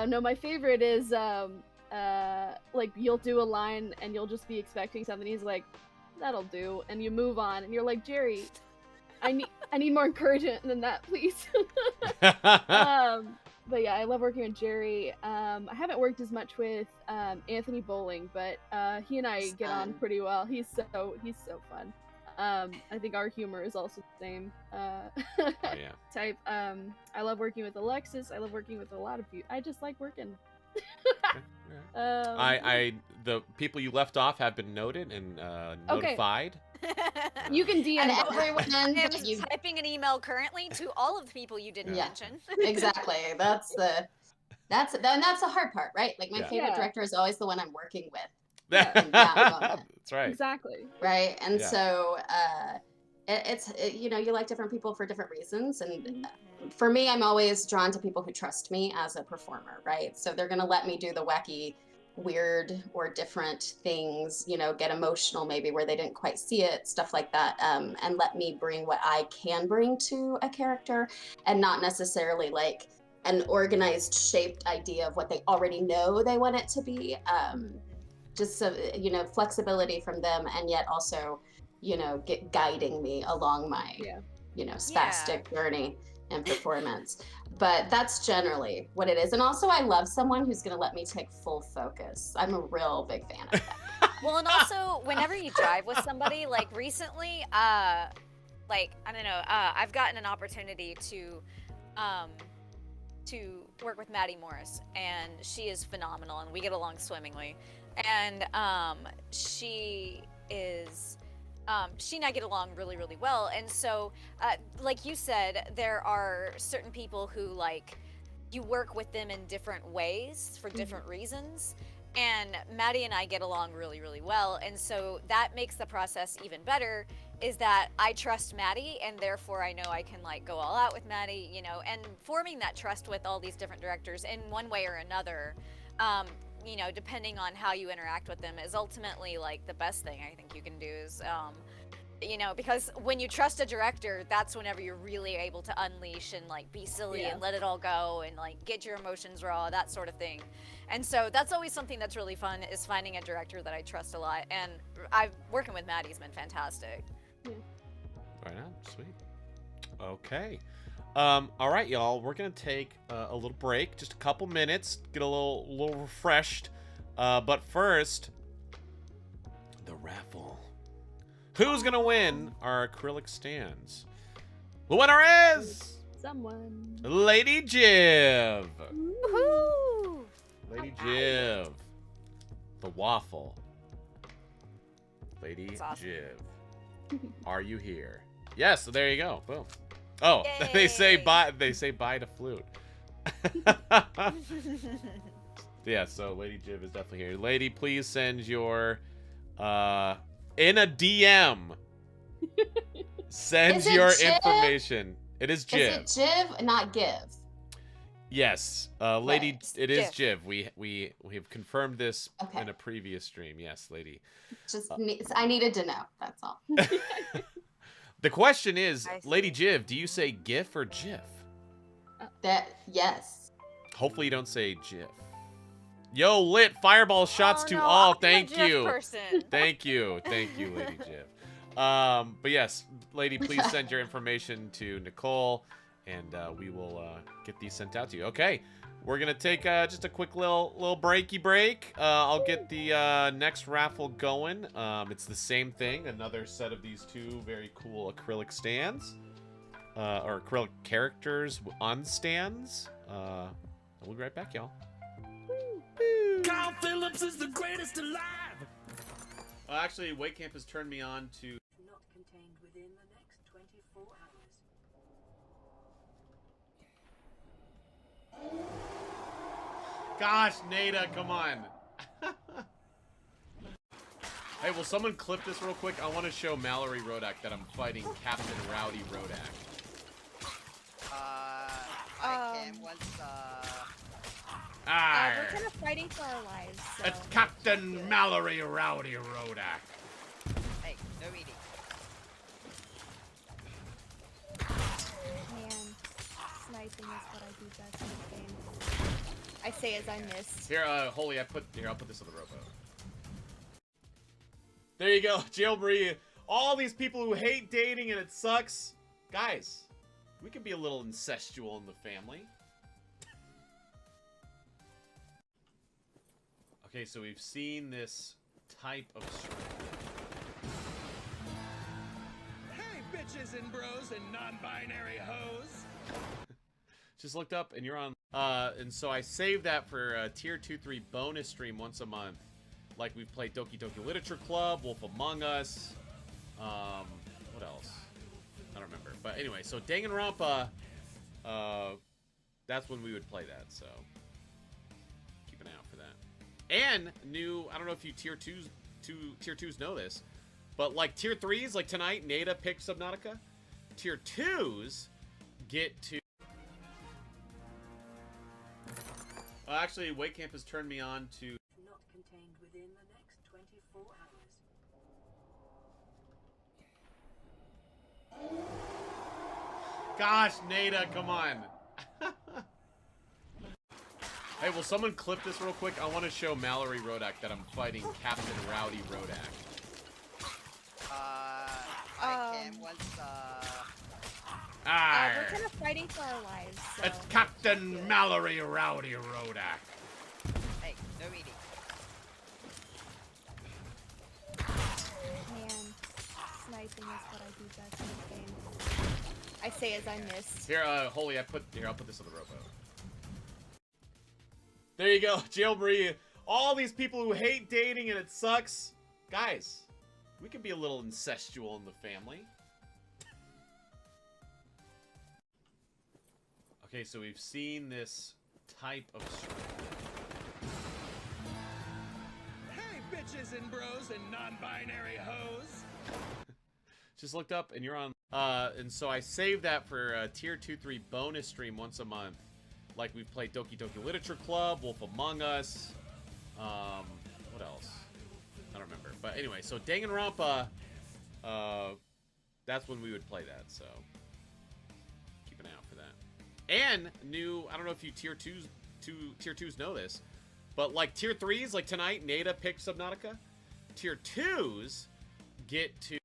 no, my favorite is like you'll do a line and you'll just be expecting something. He's like, "That'll do," and you move on, and you're like, "Jerry, I need more encouragement than that, please." But yeah, I love working with Jerry. I haven't worked as much with Anthony Bowling, but he and I get on pretty well. He's so fun. I think our humor is also the same type. I love working with Alexis. I love working with a lot of you. I just like working. The people you left off have been noted and notified. You can DM everyone. I'm typing an email currently to all of the people you didn't mention. Exactly. That's the hard part, right? Like my favorite director is always the one I'm working with. That's right. Exactly. Right. And so it's you know, you like different people for different reasons, and for me, I'm always drawn to people who trust me as a performer, right? So they're gonna let me do the wacky, weird or different things, you know, get emotional maybe where they didn't quite see it, stuff like that, and let me bring what I can bring to a character, and not necessarily like an organized, shaped idea of what they already know they want it to be. Just so, you know, flexibility from them, and yet also, you know, guiding me along my, you know, spastic journey and performance. But that's generally what it is. And also I love someone who's going to let me take full focus. I'm a real big fan of that. Well, and also whenever you drive with somebody, like recently, like, I don't know, I've gotten an opportunity to work with Maddie Morris, and she is phenomenal and we get along swimmingly. And she and I get along really, really well. And so, like you said, there are certain people who, like, you work with them in different ways for different reasons. And Maddie and I get along really, really well. And so that makes the process even better, is that I trust Maddie, and therefore I know I can, like, go all out with Maddie, you know, and forming that trust with all these different directors in one way or another, you know, depending on how you interact with them, is ultimately like the best thing I think you can do is, you know, because when you trust a director, that's whenever you're really able to unleash and like be silly and let it all go and like get your emotions raw, that sort of thing. And so that's always something that's really fun, is finding a director that I trust a lot. And working with Maddie's been fantastic. Right on, sweet. Okay. All right, y'all. We're gonna take a little break, just a couple minutes, get a little refreshed. But first, the raffle. Who's gonna win our acrylic stands? The winner is someone. Lady Jiv. Woohoo! Lady Jiv. The waffle. Lady awesome. Jiv. Are you here? Yes. So there you go. Boom. Oh, Yay. they say bye to Flute. Yeah, so Lady Jiv is definitely here. Lady, please send your in a DM. Send your information. It is Jiv. Is it Jiv, not give? Yes, Lady, right. It is Jiv. We have confirmed this in a previous stream. Yes, Lady. Just I needed to know. That's all. The question is, Lady Jiv, do you say GIF or GIF? Yes. Hopefully you don't say GIF. Yo, lit fireball shots to all. Thank you. Thank you, Lady Jiv. But yes, Lady, please send your information to Nicole and we will get these sent out to you. Okay, we're gonna take just a quick little breaky break. I'll get the next raffle going. It's the same thing, another set of these two very cool acrylic stands, or acrylic characters on stands. We'll be right back, y'all. Carl Phillips is the greatest alive. Actually, Weight Camp has turned me on to. Not contained within the next 24 hours. Gosh, Nada, come on. Hey, will someone clip this real quick? I want to show Mallory Rodak that I'm fighting Captain Rowdy Rodak. I can once, we're kind of fighting for our lives. So it's Captain Mallory Rowdy Rodak. Hey, no eating. Man, sniping is what I do best in this game. I say as I missed. Here, Holy, I'll put this on the robo. There you go, Jail Marie. All these people who hate dating and it sucks. Guys, we can be a little incestual in the family. Okay, so we've seen this type of... Hey, bitches and bros and non-binary hoes. Just looked up and you're on... and so I saved that for a tier 2-3 bonus stream once a month. Like we've played Doki Doki Literature Club, Wolf Among Us. What else? I don't remember. But anyway, so Danganronpa, that's when we would play that, so keep an eye out for that. And new, I don't know if you tier 2s know this, but like tier 3s, like tonight, Nada picked Subnautica. Tier 2s get to... actually, Weight Camp has turned me on to... Not contained within the next 24 hours. Gosh, Nada, come on. Hey, will someone clip this real quick? I want to show Mallory Rodak that I'm fighting Captain Rowdy Rodak. I can once, we're kind of fighting for our lives. So it's Captain Mallory Rowdy Rodak. hey, no eating. Man, sniping is what I do best in this game. I say as I missed. Here, Holy, I'll put this on the robo. There you go, Jail Marie. All these people who hate dating and it sucks. Guys, we can be a little incestual in the family. Okay, so we've seen this type of... Hey, bitches and bros and non-binary hoes. Just looked up and you're on... and so I saved that for a tier 2-3 bonus stream once a month. Like we've played Doki Doki Literature Club, Wolf Among Us. What else? I don't remember. But anyway, so Danganronpa, that's when we would play that, so keep an eye out for that. And new, I don't know if you tier 2s know this, but like tier 3s, like tonight, Nada picked Subnautica. Tier 2s get to...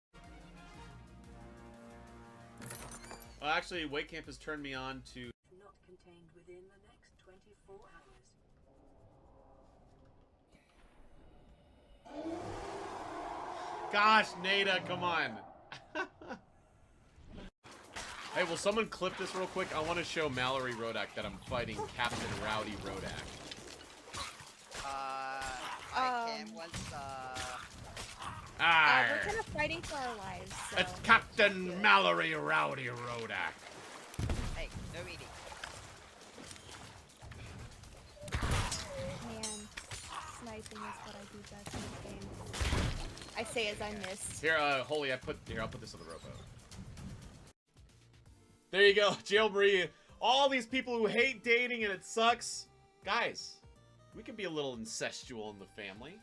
actually, Weight Camp has turned me on to... Not contained within the next 24 hours. Gosh, Nada, come on. Hey, will someone clip this real quick? I want to show Mallory Rodak that I'm fighting Captain Rowdy Rodak. I can once, we're kind of fighting for our lives. So it's Captain Mallory Rowdy Rodak. hey, no eating. Man, sniping is what I do best in this game. I say as I missed. Here, Holy, I'll put this on the robo. There you go, Jail Marie. All these people who hate dating and it sucks. Guys, we can be a little incestual in the family.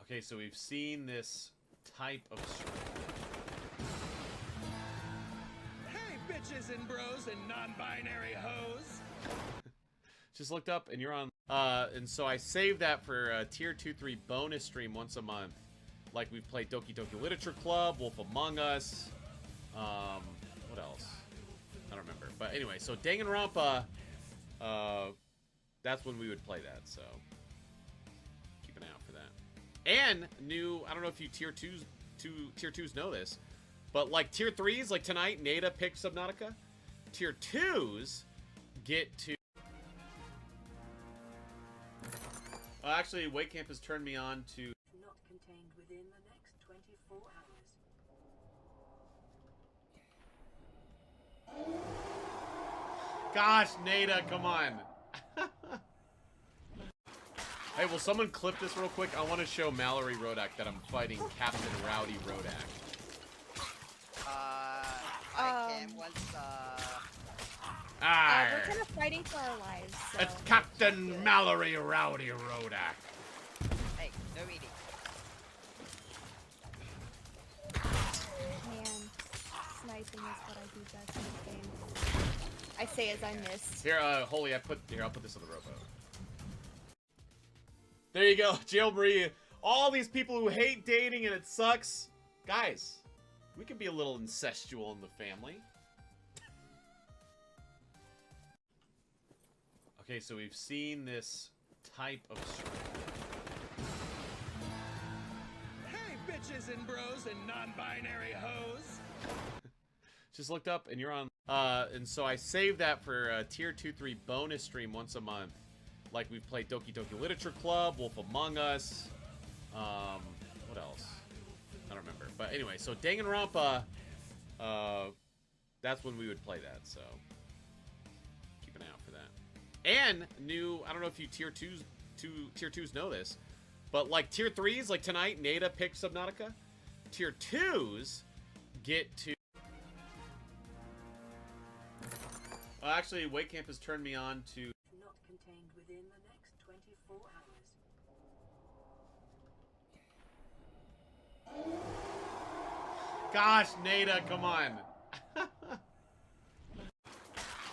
Okay, so we've seen this type of... Hey, bitches and bros and non-binary hoes. Just looked up and you're on... and so I saved that for a tier 2-3 bonus stream once a month. Like we've played Doki Doki Literature Club, Wolf Among Us. What else? I don't remember. But anyway, so Danganronpa, that's when we would play that, so keep an eye out for that. And new, I don't know if you tier 2s know this, but like tier 3s, like tonight, Nada picked Subnautica. Tier 2s get to... actually, Wake Camp has turned me on to... Not contained within the next 24 hours. Gosh, Nada, come on. Hey, will someone clip this real quick? I want to show Mallory Rodak that I'm fighting Captain Rowdy Rodak. I can once, We're kind of fighting for our lives. So. It's Captain Mallory Rowdy Rodak. Hey, no eating. Man, sniping is what I do best in the game. I say as I missed. Here, Holy, I'll put this on the rowboat. There you go, Jail Marie. All these people who hate dating and it sucks. Guys, we can be a little incestual in the family. Okay, so we've seen this type of... Hey, bitches and bros and non-binary hoes. Just looked up and you're on... and so I saved that for a tier 2-3 bonus stream once a month. Like we've played Doki Doki Literature Club, Wolf Among Us. What else? I don't remember. But anyway, so Danganronpa, that's when we would play that, so keep an eye out for that. And new, I don't know if you tier 2s know this, but like tier 3s, like tonight, Nada picked Subnautica. Tier 2s get to... actually, Wake Camp has turned me on to... Not contained within the next 24 hours. Gosh, Nada, come on.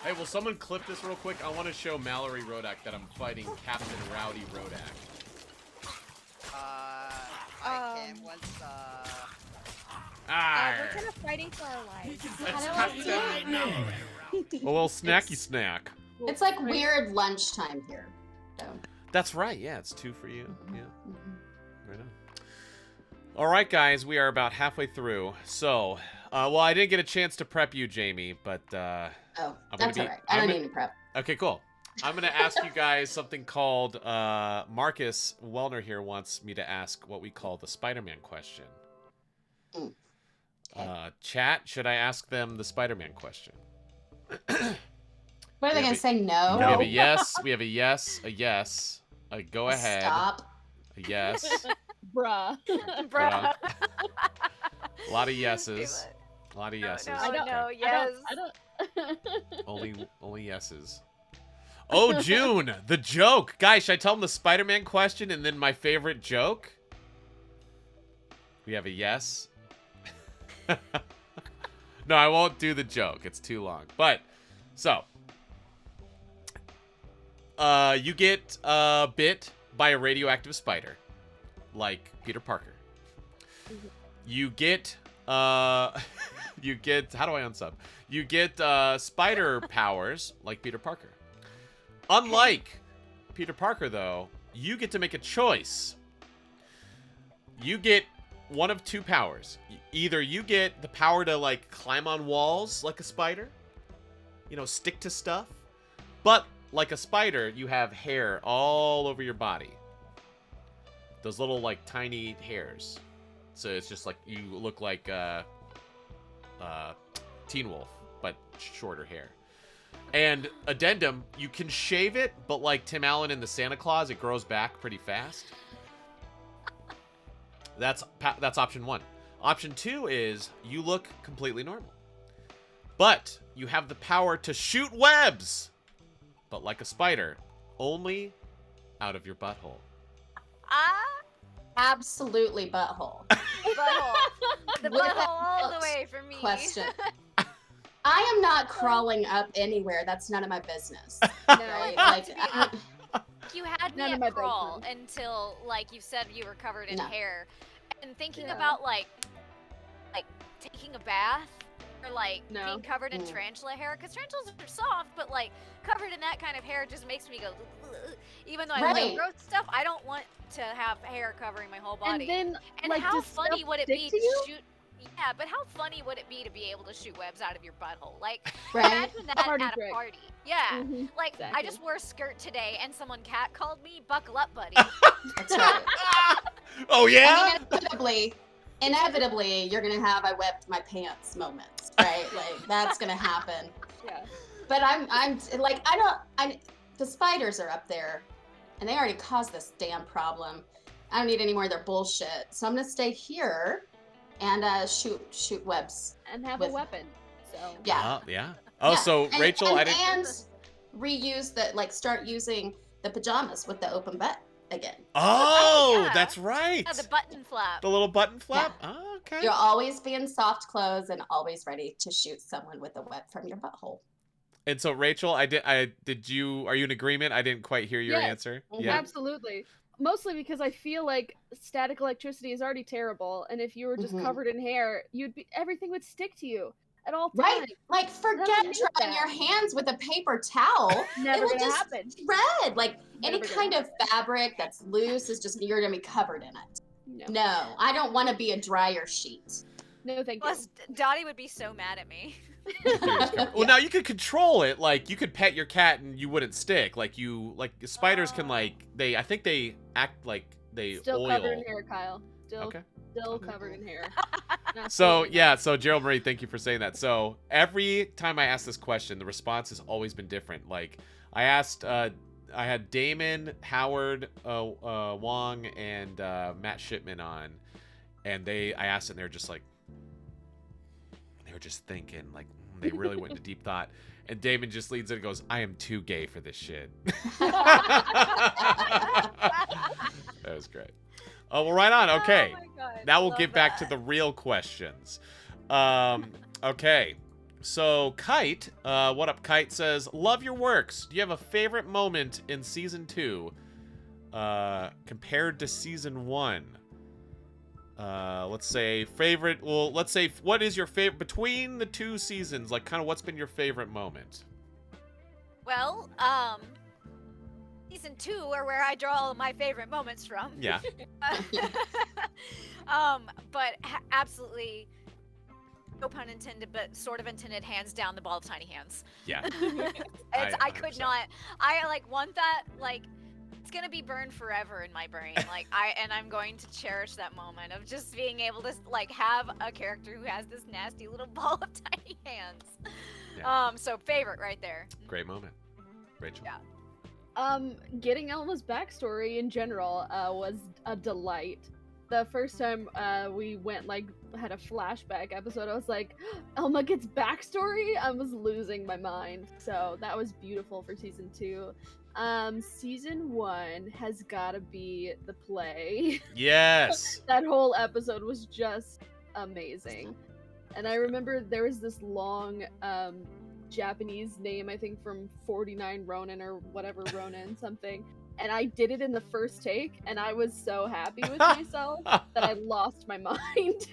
Hey, will someone clip this real quick? I want to show Mallory Rodak that I'm fighting Captain Rowdy Rodak. I can once, We're kind of fighting for our lives. A little snacky snack. It's like weird lunchtime here. So. That's right. Yeah, it's 2 for you. Yeah. Right on. All right, guys, we are about halfway through. So, well, I didn't get a chance to prep you, Jamie, but that's all right. I don't need to prep. Okay, cool. I'm gonna ask you guys something called Marcus Wellner here wants me to ask what we call the Spider-Man question. Chat, should I ask them the Spider-Man question? What are they gonna say? No. We have a yes. We have a yes. A yes. A go ahead. Stop. A yes. Bruh. Bruh. A lot of yeses. A lot of yeses. Yes. I don't. Only yeses. Oh, June, the joke. Guys, should I tell them the Spider-Man question and then my favorite joke? We have a yes. No, I won't do the joke. It's too long. But, so. You get bit by a radioactive spider. Like Peter Parker. You get, how do I unsub? You get spider powers like Peter Parker. Unlike Peter Parker, though, you get to make a choice. You get one of 2 powers. Either you get the power to, like, climb on walls like a spider. You know, stick to stuff. But, like a spider, you have hair all over your body. Those little, like, tiny hairs. So it's just like, you look like Teen Wolf, but shorter hair. And addendum, you can shave it, but like Tim Allen in the Santa Claus, it grows back pretty fast. That's option 1. Option 2 is you look completely normal. But you have the power to shoot webs. But like a spider, only out of your butthole. Absolutely butthole. Butthole. The butthole all the way for me. Question. I am not crawling up anywhere. That's none of my business. No, right? Like, you had me at crawl until, like, you said you were covered in hair. And thinking about, like taking a bath or like being covered in tarantula hair, because tarantulas are soft, but like covered in that kind of hair just makes me go. Ugh. Even though I like growth stuff, I don't want to have hair covering my whole body. And then, and how funny would it be to shoot? Yeah, but how funny would it be to be able to shoot webs out of your butthole? Like, imagine that at a party. Yeah, like I just wore a skirt today, and someone catcalled me. Buckle up, buddy. That's right. Oh yeah. I mean, inevitably, you're gonna have I wept my pants moments, right? Like that's gonna happen. Yeah. But I'm like the spiders are up there, and they already caused this damn problem. I don't need any more of their bullshit, so I'm gonna stay here and shoot webs and have a weapon. So yeah. Oh, so Rachel, and reuse start using the pajamas with the open butt again. Oh, that's right. Yeah, the button flap. The little button flap. Yeah. Oh, okay. You'll always be in soft clothes and always ready to shoot someone with a web from your butthole. And so Rachel, are you in agreement? I didn't quite hear your answer. Yeah, absolutely. Mostly because I feel like static electricity is already terrible, and if you were just covered in hair, everything would stick to you at all times. Right? Like forget drying your hands with a paper towel. Never it will gonna just happen. Shred. Like any kind of fabric that's loose is just you're gonna be covered in it. No, I don't want to be a dryer sheet. No, thank you. Plus, Dottie would be so mad at me. Well, now you could control it. Like you could pet your cat and you wouldn't stick. Like spiders can I think they act like they still oil. Covered in hair, Kyle. Still covered in hair. So Gerald Marie, thank you for saying that. So every time I ask this question, the response has always been different. Like I asked, I had Damon, Howard, Wong, and Matt Shipman on, and I asked it, and they were just like. They were just thinking, like, they really went into deep thought. And Damon just leads in and goes, I am too gay for this shit. That was great. Oh, well, right on. Okay. Oh my God, now we'll get back to the real questions. Okay. So, Kite, what up, Kite, says, love your works. Do you have a favorite moment in Season 2 compared to Season 1? Let's say favorite. Well, let's say what is your favorite between the two seasons? Like, kind of what's been your favorite moment? Well, Season 2 are where I draw all of my favorite moments from. Yeah. But absolutely, no pun intended, but sort of intended. Hands down, the ball of tiny hands. Yeah. I could not. I want that like. It's gonna be burned forever in my brain. Like I'm going to cherish that moment of just being able to like have a character who has this nasty little ball of tiny hands. Yeah. So favorite right there. Great moment, Rachel. Yeah. Getting Elma's backstory in general was a delight. The first time we went had a flashback episode, I was like, Elma gets backstory? I was losing my mind. So that was beautiful for Season 2. Season 1 has gotta be the play. Yes. That whole episode was just amazing. And I remember there was this long Japanese name, I think from 49 Ronin or whatever Ronin something. And I did it in the first take, and I was so happy with myself that I lost my mind.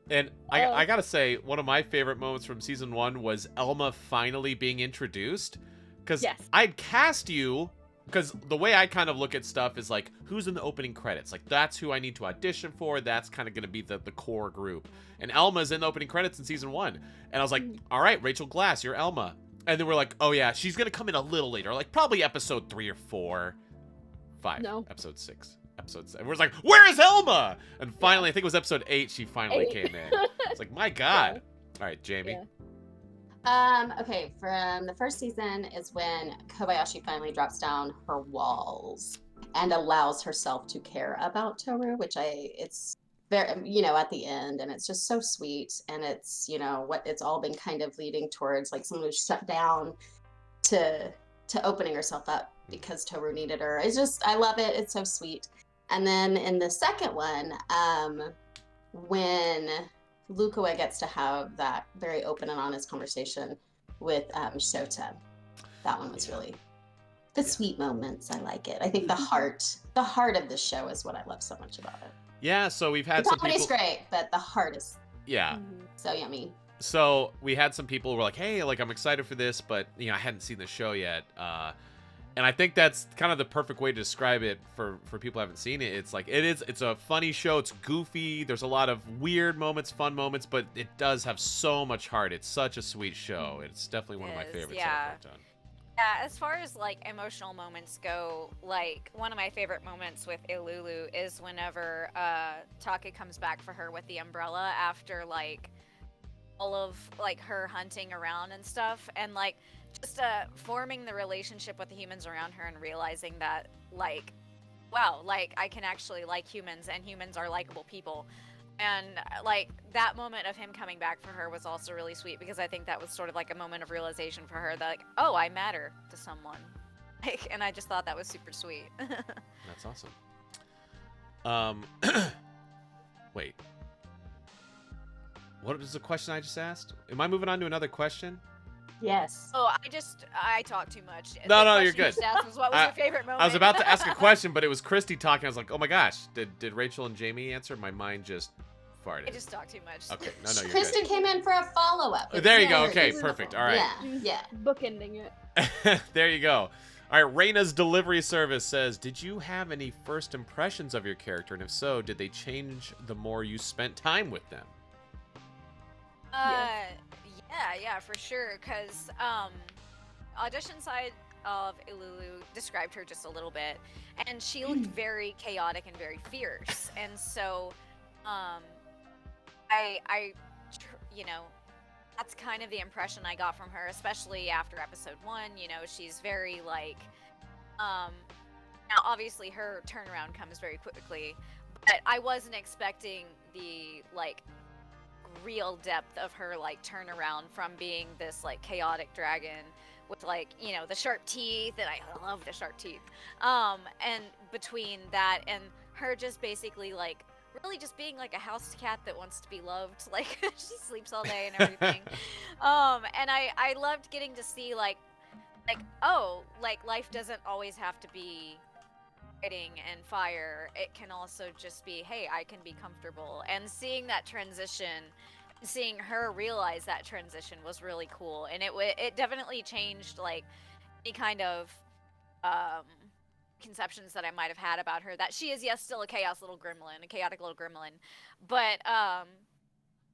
And I gotta say, one of my favorite moments from Season 1 was Elma finally being introduced. Because I'd cast you, because the way I kind of look at stuff is like, who's in the opening credits? Like, that's who I need to audition for. That's kind of going to be the core group. And Elma's in the opening credits in Season 1. And I was like, all right, Rachel Glass, you're Elma. And then we're like, oh yeah, she's going to come in a little later. Like, probably episode 3 or 4. 5. No. Episode 6. Episode 7. We're like, where is Elma? And finally, I think it was episode 8, she finally came in. It's like, my God. All right, Jamie. Yeah. Okay, from the first season is when Kobayashi finally drops down her walls and allows herself to care about Toru, which it's very, at the end, and it's just so sweet, and it's, what it's all been kind of leading towards, like someone who's shut down to opening herself up because Toru needed her. It's just, I love it. It's so sweet. And then in the second one, when Lukawa gets to have that very open and honest conversation with Shota. That one was really the sweet moments. I like it. I think the heart of the show is what I love so much about it. Yeah, so we've had the some comedy's people. great, but the heart is yeah so yummy. So we had some people who were like, hey, like, I'm excited for this, but, you know, I hadn't seen the show yet. And I think that's kind of the perfect way to describe it for people who haven't seen it. It's like, it's a funny show. It's goofy. There's a lot of weird moments, fun moments, but it does have so much heart. It's such a sweet show. It's definitely one of my favorites that I've done. Yeah, as far as like emotional moments go, like one of my favorite moments with Ilulu is whenever Taka comes back for her with the umbrella after like all of like her hunting around and stuff, and like just forming the relationship with the humans around her and realizing that like, wow, like I can actually like humans and humans are likable people. And like that moment of him coming back for her was also really sweet because I think that was sort of like a moment of realization for her that like, oh, I matter to someone. Like, and I just thought that was super sweet. That's awesome. Wait. What is the question I just asked? Am I moving on to another question? Yes. Oh, I talk too much. No, you're good. Was what was your favorite moment? I was about to ask a question, but it was Christy talking. I was like, oh my gosh, did Rachel and Jamie answer? My mind just farted. I just talk too much. Okay, no, you're Christy good. came in for a follow-up. There you go. Okay, perfect. All right. Yeah. Bookending it. There you go. All right, Raina's delivery service says, did you have any first impressions of your character? And if so, did they change the more you spent time with them? Yeah, for sure. Because audition side of Ilulu described her just a little bit, and she looked very chaotic and very fierce. And so, you know, that's kind of the impression I got from her, especially after episode 1. You know, she's very like, now obviously her turnaround comes very quickly, but I wasn't expecting the like real depth of her like turnaround from being this like chaotic dragon with like, you know, the sharp teeth, and I love the sharp teeth, and between that and her just basically like really just being like a house cat that wants to be loved, like she sleeps all day and everything. And I loved getting to see like oh, like life doesn't always have to be fighting and fire. It can also just be, hey, I can be comfortable. And seeing that transition, seeing her realize that transition was really cool. And it definitely changed like any kind of conceptions that I might have had about her. That she is, yes, still a chaotic little gremlin, but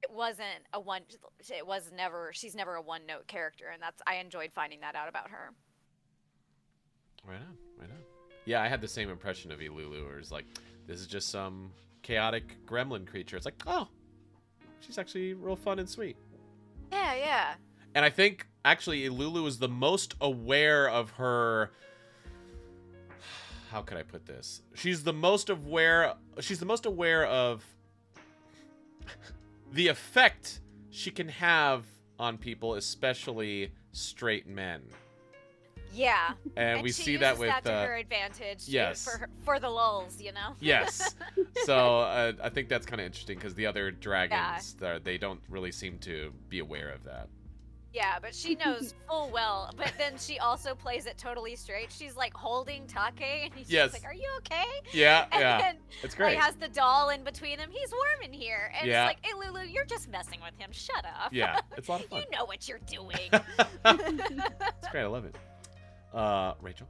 it wasn't a one. It was never. She's never a one-note character, and I enjoyed finding that out about her. Right on. Yeah, I had the same impression of Ilulu, where it's like, this is just some chaotic gremlin creature. It's like, oh, she's actually real fun and sweet. Yeah. And I think actually Ilulu is the most aware of her. How could I put this? She's the most aware of the effect she can have on people, especially straight men. Yeah. And we she see that uses with that to her advantage. Yes. For the lulls, you know. Yes. So I think that's kind of interesting because the other dragons, they don't really seem to be aware of that. Yeah, but she knows full well. But then she also plays it totally straight. She's like holding Take, and he's just like, "Are you okay?" Yeah, and then, it's great. Like, has the doll in between them. He's warm in here, and Yeah. it's like, "Hey, Lulu, you're just messing with him. Shut up." Yeah, it's a lot of fun. You know what you're doing. It's great. I love it. Rachel?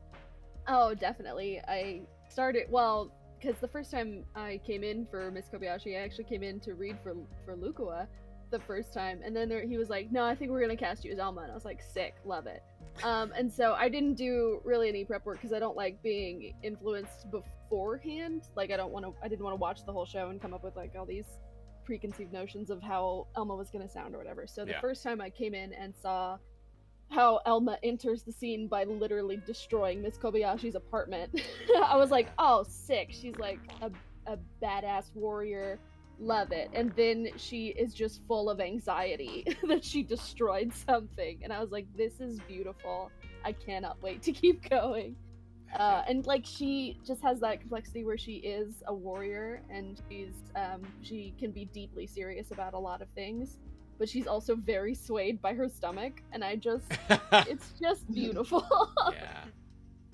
Oh, definitely. I started, because the first time I came in for Miss Kobayashi, I actually came in to read for Lukua the first time, and then he was like, no, I think we're gonna cast you as Elma, and I was like, sick, love it. And so I didn't do really any prep work because I don't like being influenced beforehand. Like, I didn't want to watch the whole show and come up with like all these preconceived notions of how Elma was gonna sound or whatever. So the first time I came in and saw how Elma enters the scene by literally destroying Miss Kobayashi's apartment, I was like, oh, sick. She's like a badass warrior. Love it. And then she is just full of anxiety that she destroyed something. And I was like, this is beautiful. I cannot wait to keep going. And like, she just has that complexity where she is a warrior, and she can be deeply serious about a lot of things, but she's also very swayed by her stomach, and it's just beautiful. Yeah,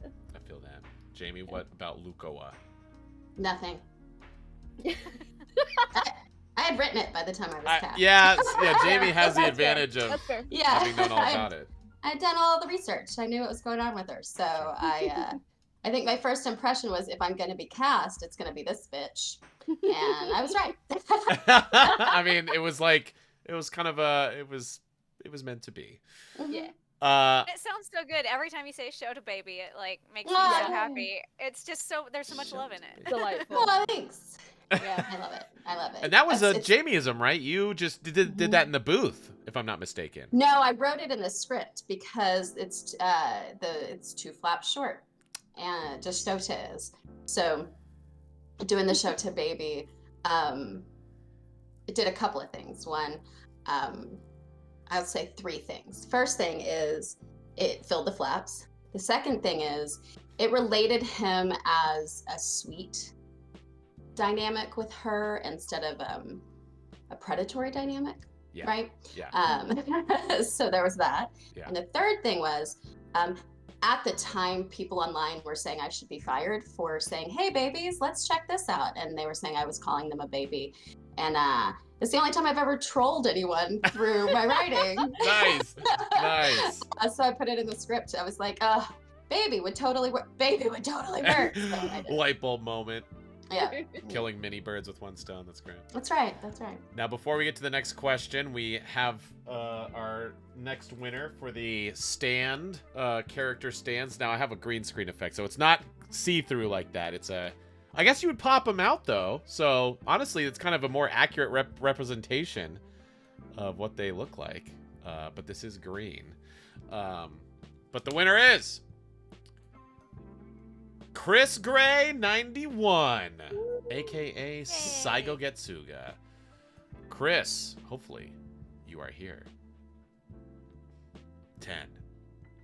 I feel that. Jamie, what about Lukoa? Nothing. I had written it by the time I was cast. Yeah, Jamie has the advantage of Yeah. having known all about it. I'd done all the research. I knew what was going on with her. So I think my first impression was, if I'm going to be cast, it's going to be this bitch. And I was right. I mean, it was meant to be. Yeah. It sounds so good. Every time you say "Shota baby," it like makes me so happy. It's just there's so much love in it. Delightful. Well, thanks. Yeah, I love it. I love it. And that was a Jamieism, right? You just did that in the booth, if I'm not mistaken. No, I wrote it in the script because it's two flaps short, and just Shota is. So doing the Shota baby, it did a couple of things. One, I would say 3 things. First thing is it filled the flaps. The second thing is it related him as a sweet dynamic with her instead of a predatory dynamic, right? Yeah. So there was that. Yeah. And the third thing was, at the time, people online were saying I should be fired for saying, "Hey, babies, let's check this out." And they were saying I was calling them a baby. And it's the only time I've ever trolled anyone through my writing. Nice. So I put it in the script. I was like, baby would totally work. Baby would totally work. So I did. Light bulb moment. Yeah. Killing many birds with one stone. That's great. That's right. Now, before we get to the next question, we have our next winner for the stand, character stands. Now, I have a green screen effect, so it's not see-through like that. It's I guess you would pop them out, though. So, honestly, it's kind of a more accurate representation of what they look like. But this is green. But the winner is Chris Gray 91, aka Saigo Getsuga. Chris, hopefully you are here. 10.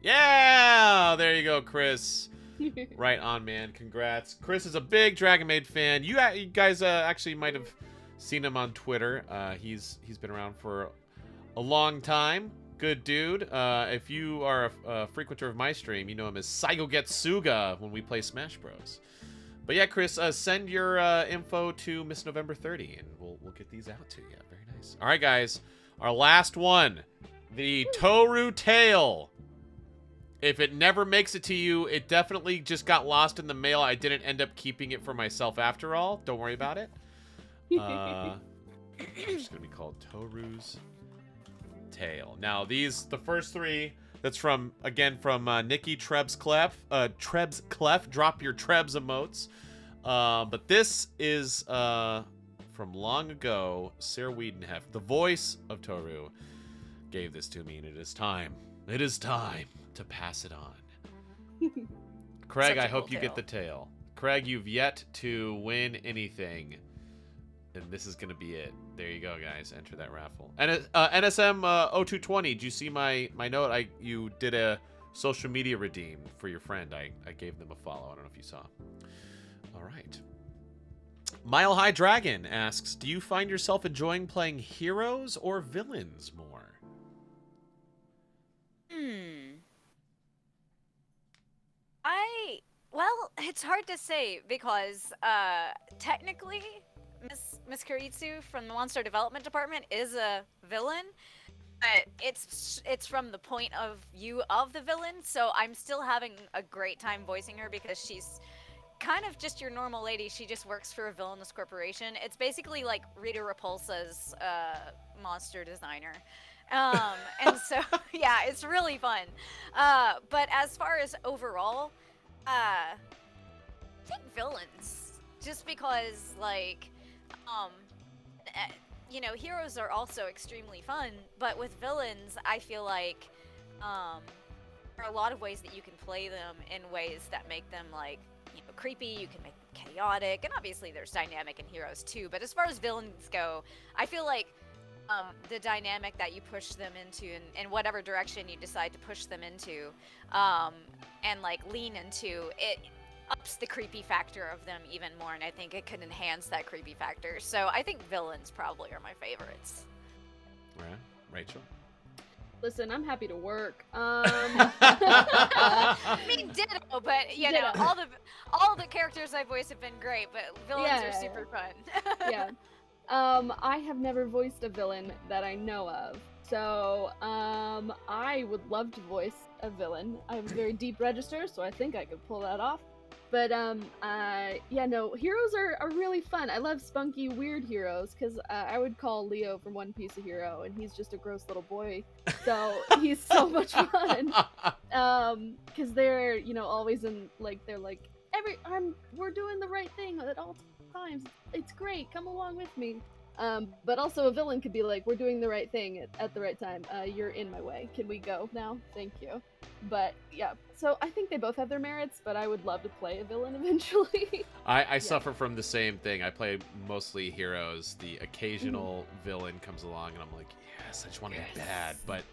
Yeah, there you go, Chris. Right on, man. Congrats. Chris is a big Dragon Maid fan. You guys actually might have seen him on Twitter. He's been around for a long time. Good dude. If you are a frequenter of my stream, you know him as Saigo Getsuga when we play Smash Bros. But yeah, Chris, send your info to Miss November 30, and we'll get these out to you. Very nice. All right, guys. Our last one, the Toru Tail. If it never makes it to you, it definitely just got lost in the mail. I didn't end up keeping it for myself after all. Don't worry about it. It's just gonna be called Toru's Tail. Now, the first 3, that's from Nikki Trebs Clef. Drop your Trebs emotes. But this is from long ago. Sarah Wiedenheft, the voice of Toru, gave this to me, and it is time. It is time to pass it on. Craig, I hope you get the tail. Craig, you've yet to win anything, and this is gonna be it. There you go, guys. Enter that raffle. And NSM 0220. Did you see my note? You did a social media redeem for your friend. I gave them a follow. I don't know if you saw. All right. Mile High Dragon asks, do you find yourself enjoying playing heroes or villains more? Well, it's hard to say because technically Miss Kuritsu from the Monster Development Department is a villain, but it's from the point of view of the villain, so I'm still having a great time voicing her because she's kind of just your normal lady. She just works for a villainous corporation. It's basically like Rita Repulsa's monster designer. And so, yeah, it's really fun. But as far as overall, I think villains, just because, like, you know, heroes are also extremely fun, but with villains, I feel like there are a lot of ways that you can play them in ways that make them, like, you know, creepy. You can make them chaotic, and obviously there's dynamic in heroes too, but as far as villains go, I feel like the dynamic that you push them into in whatever direction you decide to push them into, and like lean into, it ups the creepy factor of them even more, and I think it could enhance that creepy factor. So I think villains probably are my favorites. Right. Rachel? Listen, I'm happy to work. I mean, ditto, but you know, all the characters I voice have been great, but villains are super fun. Yeah. I have never voiced a villain that I know of. So, I would love to voice a villain. I have a very deep register, so I think I could pull that off. But, yeah, no, heroes are really fun. I love spunky, weird heroes, because I would call Leo from One Piece a hero, and he's just a gross little boy. So, he's so much fun. Because they're, you know, always in, like, they're like, we're doing the right thing at all times. It's great, come along with me. But also a villain could be like, we're doing the right thing at the right time. You're in my way. Can we go now? Thank you. But yeah, so I think they both have their merits, but I would love to play a villain eventually. I suffer from the same thing. I play mostly heroes. The occasional villain comes along, and I'm like, yes, I just want to be bad. But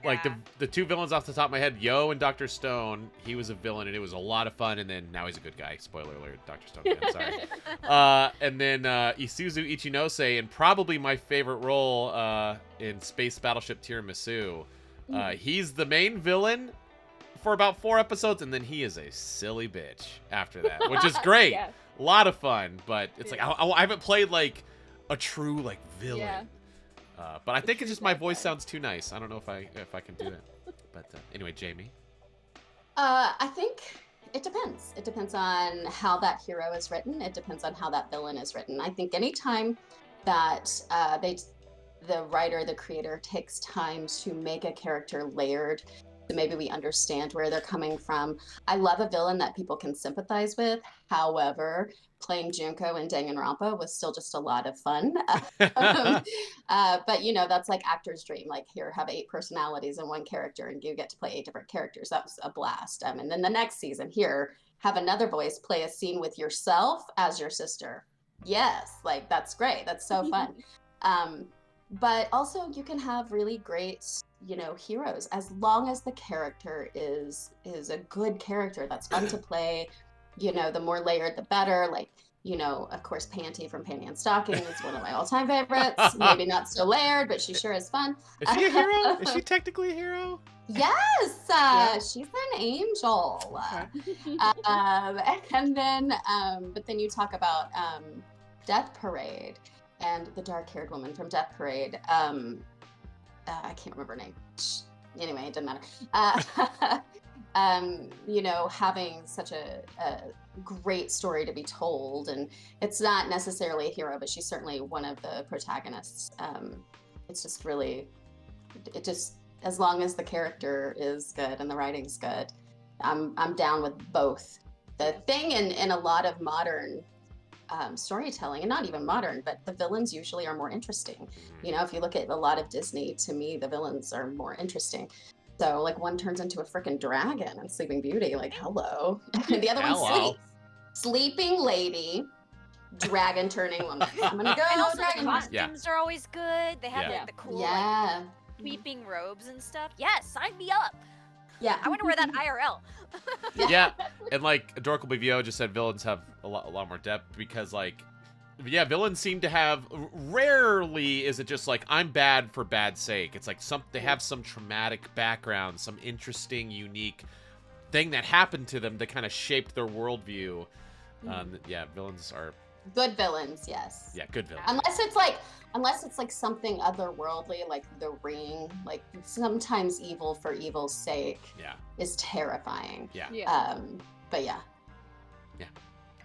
like the two villains off the top of my head, Yo and Dr. Stone, he was a villain, and it was a lot of fun. And then now he's a good guy. Spoiler alert, Dr. Stone. I'm sorry. And then Isuzu Ichinose, and probably my favorite role in Space Battleship Tiramisu. He's the main villain for about 4 episodes, and then he is a silly bitch after that, which is great. A lot of fun, but it's like I haven't played like a true like villain. Yeah. But I think it's just my voice sounds too nice. I don't know if I can do it. But anyway, Jamie. I think it depends. It depends on how that hero is written. It depends on how that villain is written. I think anytime that the writer, the creator takes time to make a character layered, so maybe we understand where they're coming from. I love a villain that people can sympathize with. However, playing Junko and Danganronpa was still just a lot of fun. But you know, that's like actor's dream. Like, here, have 8 personalities in one character, and you get to play 8 different characters. That was a blast. And then the next season, here, have another voice play a scene with yourself as your sister. Yes, like that's great. That's so fun. But also you can have really great, you know, heroes, as long as the character is a good character that's fun to play. You know, the more layered, the better. Like, you know, of course, Panty from Panty and Stocking is one of my all-time favorites. Maybe not so layered, but she sure is fun. Is she a hero? Is she technically a hero? Yes, she's an angel. And then, but then you talk about Death Parade and the dark-haired woman from Death Parade. I can't remember her name. Anyway, it doesn't matter. You know, having such a great story to be told, and it's not necessarily a hero, but she's certainly one of the protagonists. It's just really, as long as the character is good and the writing's good, I'm down with both. The thing in a lot of modern storytelling, and not even modern, but the villains usually are more interesting. You know, if you look at a lot of Disney, to me, the villains are more interesting. So, like, one turns into a freaking dragon in Sleeping Beauty, like, hello. And the other one sleeping lady, dragon turning woman. I'm gonna go. And also dragon. the costumes are always good. They have like the cool like, sweeping robes and stuff. Yes, sign me up. Yeah. I want to wear that IRL. Yeah, and like Adorable BVO just said, villains have a lot more depth because, like, yeah, villains seem to have, rarely is it just like, I'm bad for bad sake. It's like they have some traumatic background, some interesting, unique thing that happened to them that kind of shaped their worldview. Yeah, villains are good villains. Yes. Yeah, good villains. Unless it's like something otherworldly, like The Ring. Like, sometimes evil for evil's sake is terrifying. But yeah.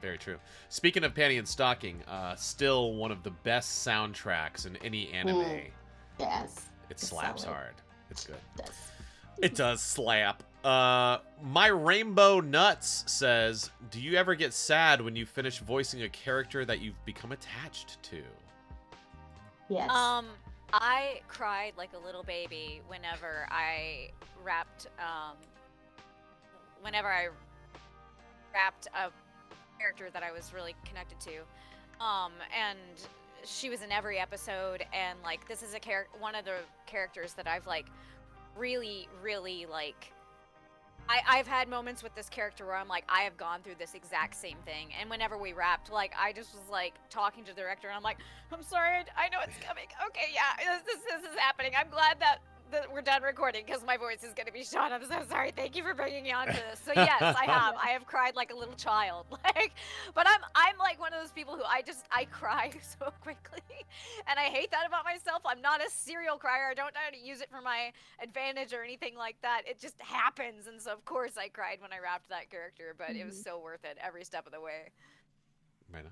Very true. Speaking of Panty and Stocking, still one of the best soundtracks in any anime. Yes. It slaps hard. It's good. It does. It does slap. My Rainbow Nuts says, do you ever get sad when you finish voicing a character that you've become attached to? Yes. I cried like a little baby whenever I wrapped a character that I was really connected to. And she was in every episode, and like this is one of the characters that I've like really like I've had moments with this character where I'm like, I have gone through this exact same thing. And whenever we wrapped, like, I just was like talking to the director, and I'm like, I'm sorry, I know it's coming. Okay, yeah, this is happening. I'm glad that that we're done recording because my voice is going to be shot. I'm so sorry. Thank you for bringing me on to this. So yes, I have cried like a little child. But I'm like one of those people who I cry so quickly, and I hate that about myself. I'm not a serial crier. I don't know how to use it for my advantage or anything like that. It just happens, and so of course I cried when I wrapped that character. But it was so worth it every step of the way. Right on.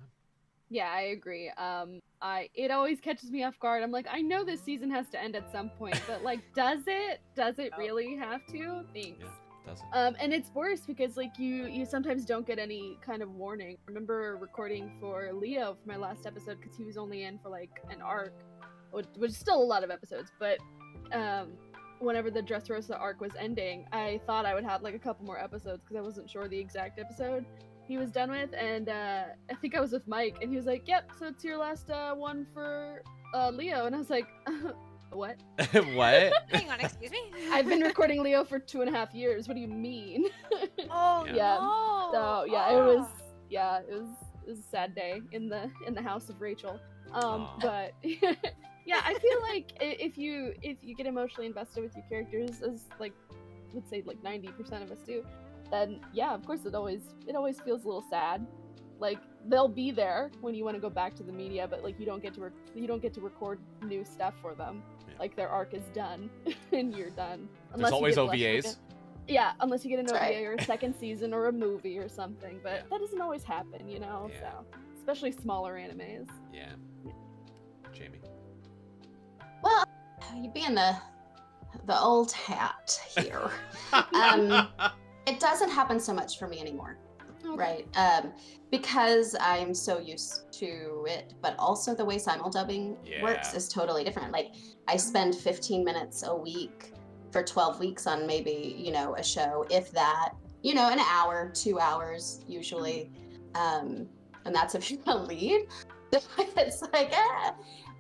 Yeah, I agree. It always catches me off guard. I'm like, I know this season has to end at some point, but like, does it? Does it really have to? Thanks. Yeah, doesn't. And it's worse because like you sometimes don't get any kind of warning. I remember recording for Leo for my last episode because he was only in for like an arc, which is still a lot of episodes, but whenever the Dressrosa arc was ending, I thought I would have like a couple more episodes because I wasn't sure the exact episode he was done with, and I think I was with Mike, and he was like, "Yep, so it's your last one for Leo," and I was like, "What?" What? Hang on, excuse me. I've been recording Leo for 2.5 years. What do you mean? Oh Yeah. no. So yeah, it was a sad day in the house of Rachel. But yeah, I feel like if you get emotionally invested with your characters, as like let's say like 90% of us do, then yeah, of course it always feels a little sad. Like they'll be there when you want to go back to the media, but like you don't get to record new stuff for them. Yeah. Like their arc is done and you're done. There's always OVAs. Yeah, unless you get an OVA or a second season or a movie or something, but that doesn't always happen, you know. Yeah. So especially smaller animes. Yeah. Jamie. Well, you being the old hat here. It doesn't happen so much for me anymore, right? Because I'm so used to it, but also the way simuldubbing works is totally different. Like I spend 15 minutes a week for 12 weeks on maybe, you know, a show, if that, you know, an hour, 2 hours usually. And that's if you're a lead. It's like,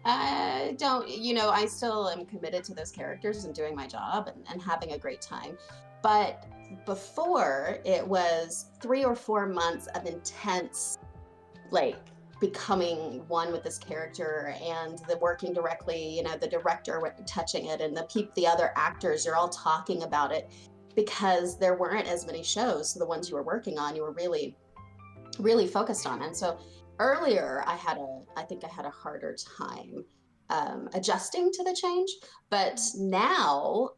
I don't, you know, I still am committed to those characters and doing my job and having a great time. But before, it was 3 or 4 months of intense, like becoming one with this character and the working directly, you know, the director touching it and the other actors, you're all talking about it because there weren't as many shows. So the ones you were working on, you were really, really focused on. And so earlier I think I had a harder time adjusting to the change, but now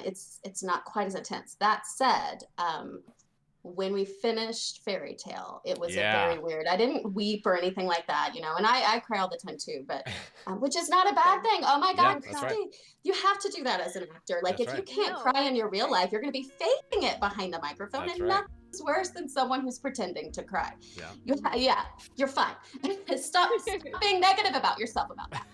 it's not quite as intense. That said, when we finished Fairy Tale, it was a very weird. I didn't weep or anything like that, you know, and I cry all the time too, but which is not a bad thing. Oh my God, Christy, right. You have to do that as an actor. Like if you can't cry in your real life, you're going to be faking it behind the microphone, and nothing's worse than someone who's pretending to cry. You're fine. Stop being negative about yourself about that.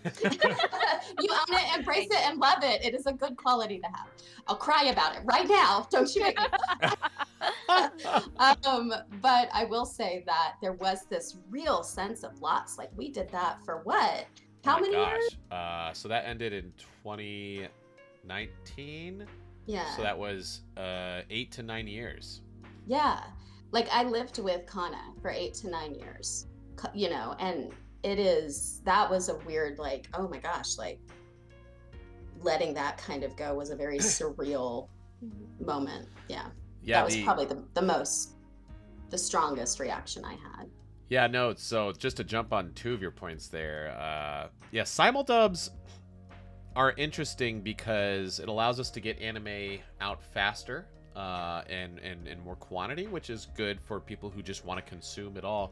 You own it, embrace it, and love it. It is a good quality to have. I'll cry about it right now. Don't you make me. But I will say that there was this real sense of loss. Like we did that for what? How many years? So that ended in 2019. Yeah. So that was 8 to 9 years. Yeah. Like I lived with Kana for 8 to 9 years, you know, and that was a weird, like, oh my gosh, like letting that kind of go was a very surreal moment. Yeah. That was probably the strongest reaction I had. Yeah, no, so just to jump on 2 of your points there, simuldubs are interesting because it allows us to get anime out faster and more quantity, which is good for people who just want to consume it all.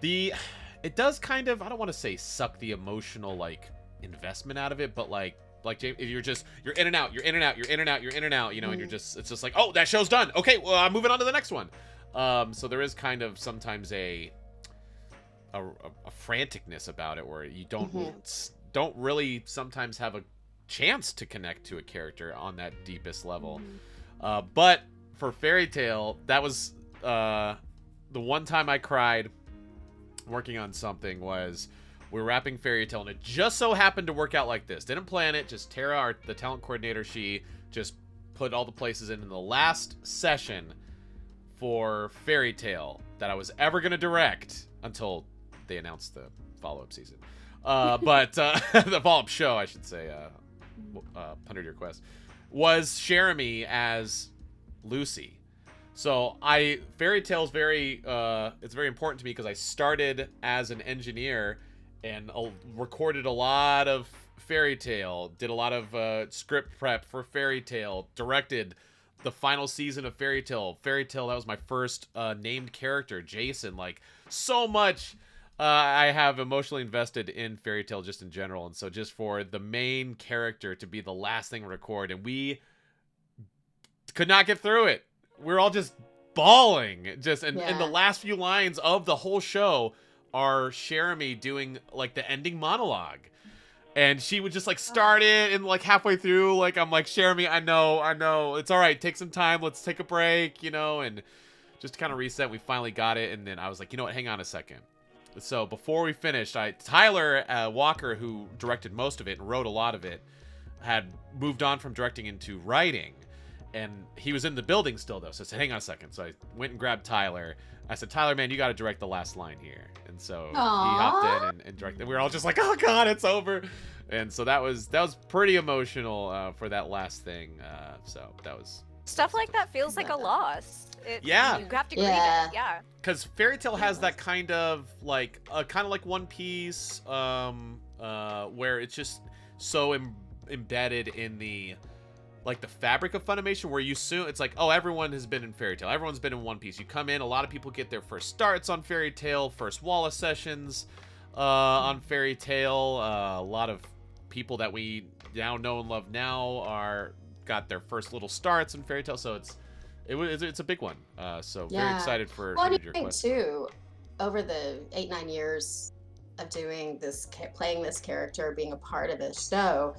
It does kind of, I don't want to say suck the emotional like investment out of it, but like James, if you're in and out, you know, and it's just like, oh, that show's done. Okay, well, I'm moving on to the next one. So there is kind of sometimes a franticness about it where you don't really sometimes have a chance to connect to a character on that deepest level. But for Fairy Tale, that was the one time I cried working on something was we're wrapping Fairy Tale, and it just so happened to work out like this. Didn't plan it. Just Tara, the talent coordinator, she just put all the places in the last session for Fairy Tale that I was ever going to direct until they announced the follow-up season. But the follow-up show, I should say. 100 Year Quest, was Jeremy as Lucy. So Fairy Tail's it's very important to me because I started as an engineer and recorded a lot of Fairy Tail, did a lot of script prep for Fairy Tail, directed the final season of Fairy Tail. Fairy Tail, that was my first named character, Jason. Like, so much I have emotionally invested in Fairy Tail just in general. And so just for the main character to be the last thing to record, and we could not get through it. We're all just bawling. And the last few lines of the whole show are Jeremy doing like the ending monologue. And she would just like start it and like halfway through, like I'm like, Jeremy, I know. It's all right. Take some time. Let's take a break, and just to kind of reset. We finally got it. And then I was like, you know what? Hang on a second. So before we finished, Tyler Walker, who directed most of it and wrote a lot of it, had moved on from directing into writing. And he was in the building still, though. So I said, hang on a second. So I went and grabbed Tyler. I said, Tyler, man, you got to direct the last line here. And so he hopped in and directed. We were all just like, oh, God, it's over. And so that was pretty emotional for that last thing. So that was... Stuff like that feels like a loss. Yeah. You have to grieve it. Yeah. Because Fairy Tail has that kind of like One Piece, where it's just so embedded in the... like the fabric of Funimation, where you assume it's like, oh, everyone has been in Fairy Tail, everyone's been in One Piece. You come in, a lot of people get their first starts on Fairy Tail, first Wallace sessions on Fairy Tail. A lot of people that we now know and love now got their first little starts in Fairy Tail, so it's a big one. So very excited for your question too. Over the 8-9 years of doing this, playing this character, being a part of this show,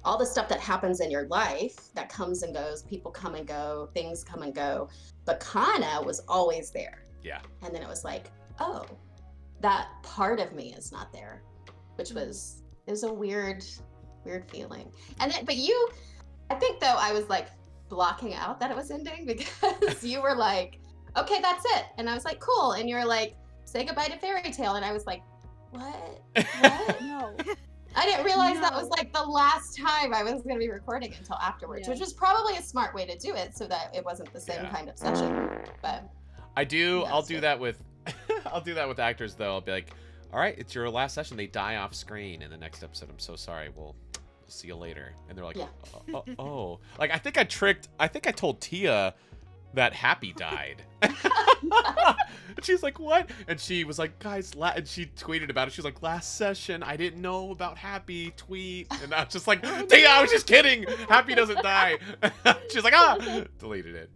all the stuff that happens in your life that comes and goes, people come and go, things come and go, but Kana was always there. Yeah. And then it was like, oh, that part of me is not there, which was a weird feeling. And then, I think though I was like blocking out that it was ending because you were like, okay, that's it. And I was like, cool. And you're like, say goodbye to Fairy Tail. And I was like, what? No. I didn't realize that was like the last time I was going to be recording until afterwards, which was probably a smart way to do it so that it wasn't the same kind of session. But I'll do that with actors though. I'll be like, all right, it's your last session. They die off screen in the next episode. I'm so sorry. We'll see you later. And they're like, oh. Like I think I told Tia that Happy died. And she's like, what? And she was like, guys, and she tweeted about it. She was like, last session, I didn't know about Happy, tweet. And I was just like, Tia, I was just kidding. Happy doesn't die. She's like, deleted it.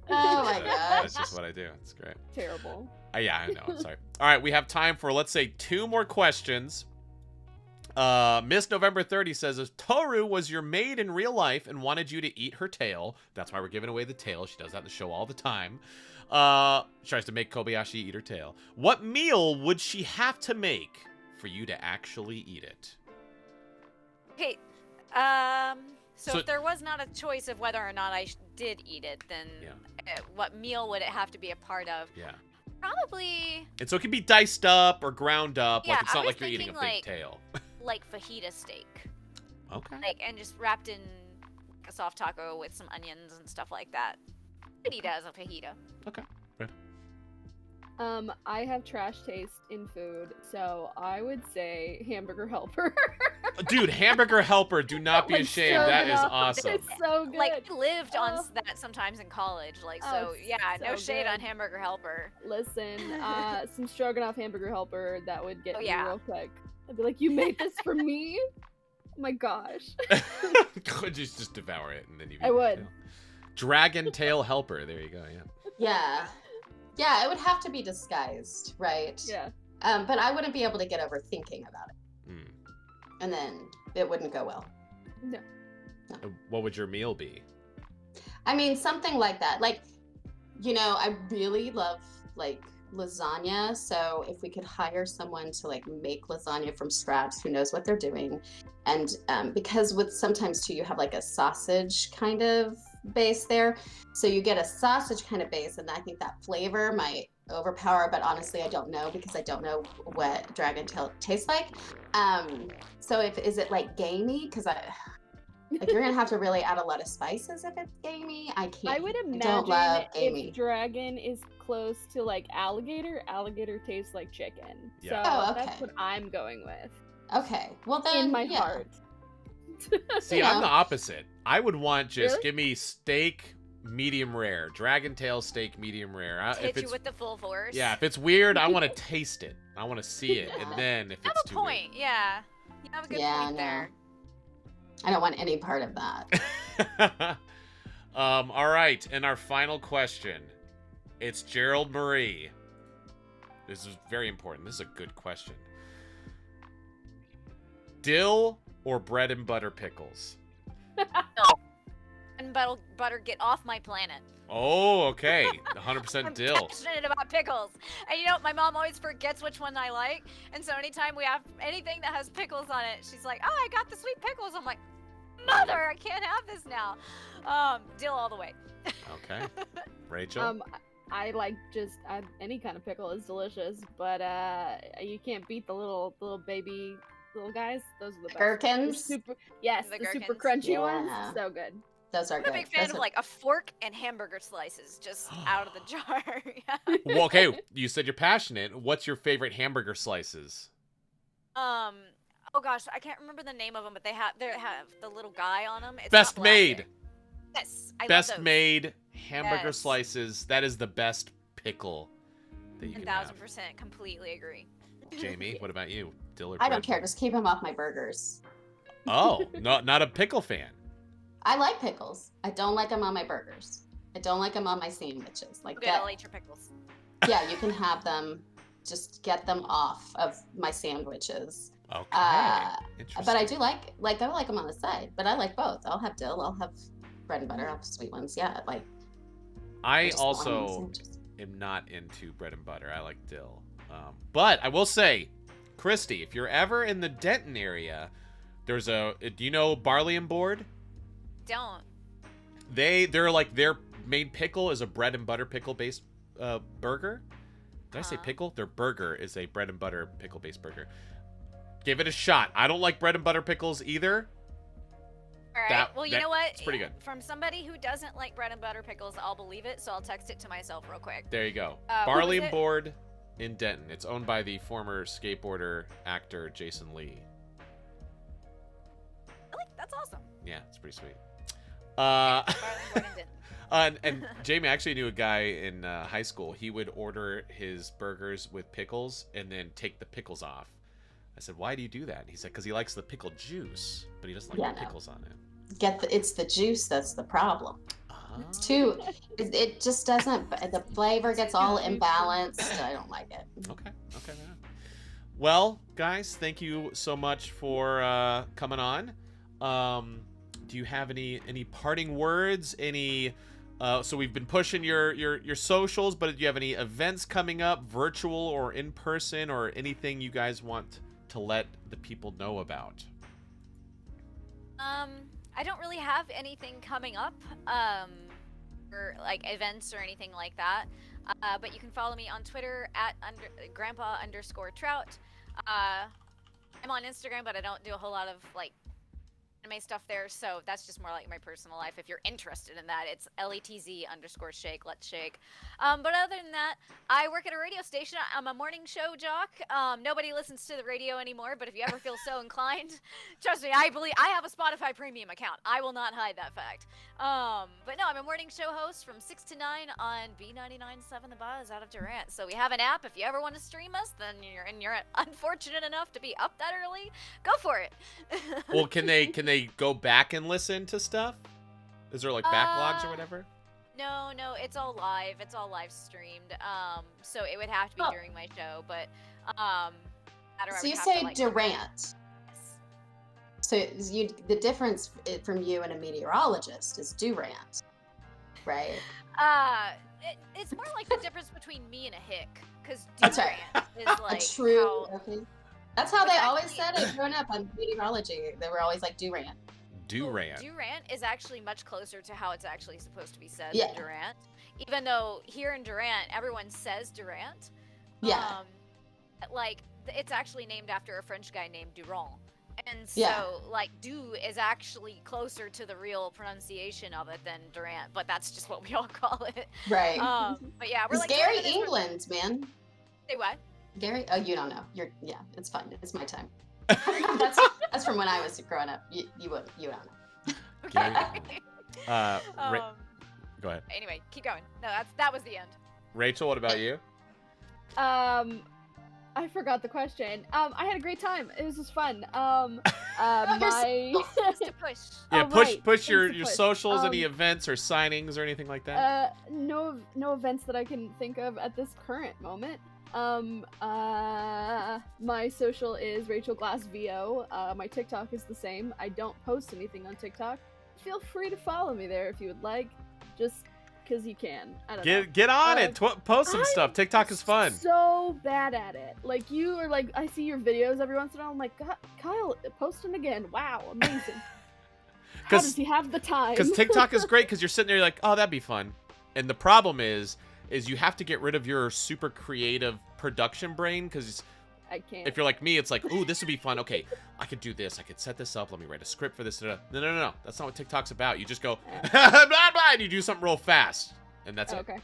Oh my gosh. That's just what I do. It's great. Terrible. Yeah, I know. I'm sorry. All right, we have time for, let's say, 2 more questions. Miss November 30 says, if Toru was your maid in real life and wanted you to eat her tail, that's why we're giving away the tail. She does that in the show all the time. She tries to make Kobayashi eat her tail. What meal would she have to make for you to actually eat it? Okay. So if there was not a choice of whether or not I did eat it, then what meal would it have to be a part of? Yeah. Probably. And so it can be diced up or ground up. Yeah, like it's not I was like you're eating a big thinking, tail. Like fajita steak. Okay. And just wrapped in a soft taco with some onions and stuff like that. I'd eat it as a fajita. Okay. Good. I have trash taste in food, so I would say hamburger helper. Dude, hamburger helper, do not be ashamed. That is awesome. It's so good. Like, I lived on that sometimes in college. Like, so, yeah, no shade on hamburger helper. Listen, some stroganoff hamburger helper, that would get me real quick. I'd be like, you made this for me? Oh my gosh. just devour it, and then you I would. Dragon tail helper, there you go, Yeah, it would have to be disguised, right? Yeah. But I wouldn't be able to get over thinking about it. And then it wouldn't go well. No. What would your meal be? I mean, something like that. Like, I really love, lasagna. So if we could hire someone to, make lasagna from scratch who knows what they're doing. And because sometimes, too, you have, a sausage kind of base there. So you get a sausage kind of base, and I think that flavor might overpower, but honestly I don't know because I don't know what dragon tail tastes like. So is it gamey? Because Like you're gonna have to really add a lot of spices if it's gamey. I can't. I would I imagine don't love gamey. if dragon is close to like alligator, alligator tastes like chicken. Yeah. So Oh, okay. that's what I'm going with. Okay. Well then, In my yeah. heart. See, You I'm know. the opposite. I would want just Really? give me steak medium rare, dragon tail steak medium rare. Hit you with the full force. Yeah, if it's weird, I want to taste it. I want to see it, and then if You have it's a too weird. point. Yeah. You have a good Yeah, point no. there. I don't want any part of that. All right, and our final question. It's Gerald Marie. This is very important. This is a good question. Dill or bread and butter pickles? And butter, get off my planet. Oh, okay. 100% I'm dill. passionate about pickles. And you know, my mom always forgets which one I like. And so anytime we have anything that has pickles on it, she's like, oh, I got the sweet pickles. I'm like, mother, I can't have this now. Dill all the way. Okay. Rachel? I like just any kind of pickle is delicious, but you can't beat the little baby little guys. Those are the best. Gherkins? They're super, yes, The the super gherkins? crunchy Yeah. ones. So good. Those are I'm good. a big fan Those of are- like a fork and hamburger slices just out of the jar. Yeah. Well, okay, you said you're passionate. What's your favorite hamburger slices? Oh gosh, I can't remember the name of them, but they have the little guy on them. It's Best not Maid. plastic. Yes, I Best love those. Maid hamburger Yes. slices. That is the best pickle that you can have. 1000% completely agree. Jamie, what about you? Dill or I don't bread? care. Just keep them off my burgers. Oh, not a pickle fan. I like pickles. I don't like them on my burgers. I don't like them on my sandwiches. Like Good, that. I'll eat your pickles. Yeah, you can have them. Just get them off of my sandwiches. Okay. But I do like I like them on the side. But I like both. I'll have dill. I'll have bread and butter. I'll have sweet ones. Yeah, like. I just want them on also sandwiches. am not into bread and butter. I like dill. But I will say, Christy, if you're ever in the Denton area, there's do you know Barley and Board? Don't. They're like their main pickle is a bread and butter pickle based burger. Did I say pickle? Their burger is a bread and butter pickle based burger. Give it a shot. I don't like bread and butter pickles either. All right. Well, you know what? It's pretty good. From somebody who doesn't like bread and butter pickles, I'll believe it. So I'll text it to myself real quick. There you go. What Barley was and it? Board in Denton. It's owned by the former skateboarder actor Jason Lee. Really? That's awesome. Yeah, it's pretty sweet. Barley and Board in Denton. And Jamie actually knew a guy in high school. He would order his burgers with pickles and then take the pickles off. I said, "Why do you do that?" And he said, "Because he likes the pickle juice, but he doesn't like the pickles on it." It's the juice that's the problem. It's too. It just doesn't. The flavor gets all imbalanced. I don't like it. Okay. Man. Well, guys, thank you so much for coming on. Do you have any parting words? Any? So we've been pushing your socials, but do you have any events coming up, virtual or in person, or anything you guys want to let the people know about? I don't really have anything coming up, or like events or anything like that. But you can follow me on Twitter at grandpa_trout. I'm on Instagram, but I don't do a whole lot of like anime stuff there, so that's just more like my personal life. If you're interested in that, it's LETZ_shake, let's shake. But other than that, I work at a radio station. I'm a morning show jock. Nobody listens to the radio anymore, but if you ever feel so inclined, trust me, I have a Spotify premium account. I will not hide that fact. But no, I'm a morning show host from 6 to 9 on B99.7 The Buzz out of Durant. So we have an app. If you ever want to stream us, then you're unfortunate enough to be up that early, go for it. Well, can they go back and listen to stuff? Is there like backlogs or whatever? No, it's all live. It's all live streamed. So it would have to be during my show, but So you say Durant. So the difference from you and a meteorologist is Durant, right? It's more like the difference between me and a hick, because That's Durant right. is like a true. how, Okay. That's how they always said it growing up on meteorology. They were always like Durant. Durant. Durant is actually much closer to how it's actually supposed to be said Yeah. than Durant. Even though here in Durant, everyone says Durant. Yeah. Like, it's actually named after a French guy named Durand. And so, like, do is actually closer to the real pronunciation of it than Durant, but that's just what we all call it. Right. But yeah, we're It's like Gary England, man. Say what? Gary? Oh, you don't know. Yeah, it's fine. It's my time. that's from when I was growing up. You don't know. Gary. Go ahead. Anyway, keep going. No, that was the end. Rachel, what about you? I forgot the question. I had a great time. It was just fun. To push. Yeah, push your push. socials, any events or signings or anything like that. No events that I can think of at this current moment. My social is Rachel Glass VO. My TikTok is the same. I don't post anything on TikTok. Feel free to follow me there if you would like. Just because you can. I don't know. Get on it. Post some stuff. TikTok is fun. So bad at it. Like you are like, I see your videos every once in a while. I'm like, God, Kyle, post them again. Wow, amazing. How does he have the time? Because TikTok is great because you're sitting there like, oh, that'd be fun. And the problem is you have to get rid of your super creative production brain because I can't. If you're like me, it's like, ooh, this would be fun. Okay, I could do this. I could set this up. Let me write a script for this. No. That's not what TikTok's about. You just go, blah, blah, and you do something real fast. And that's it. Okay.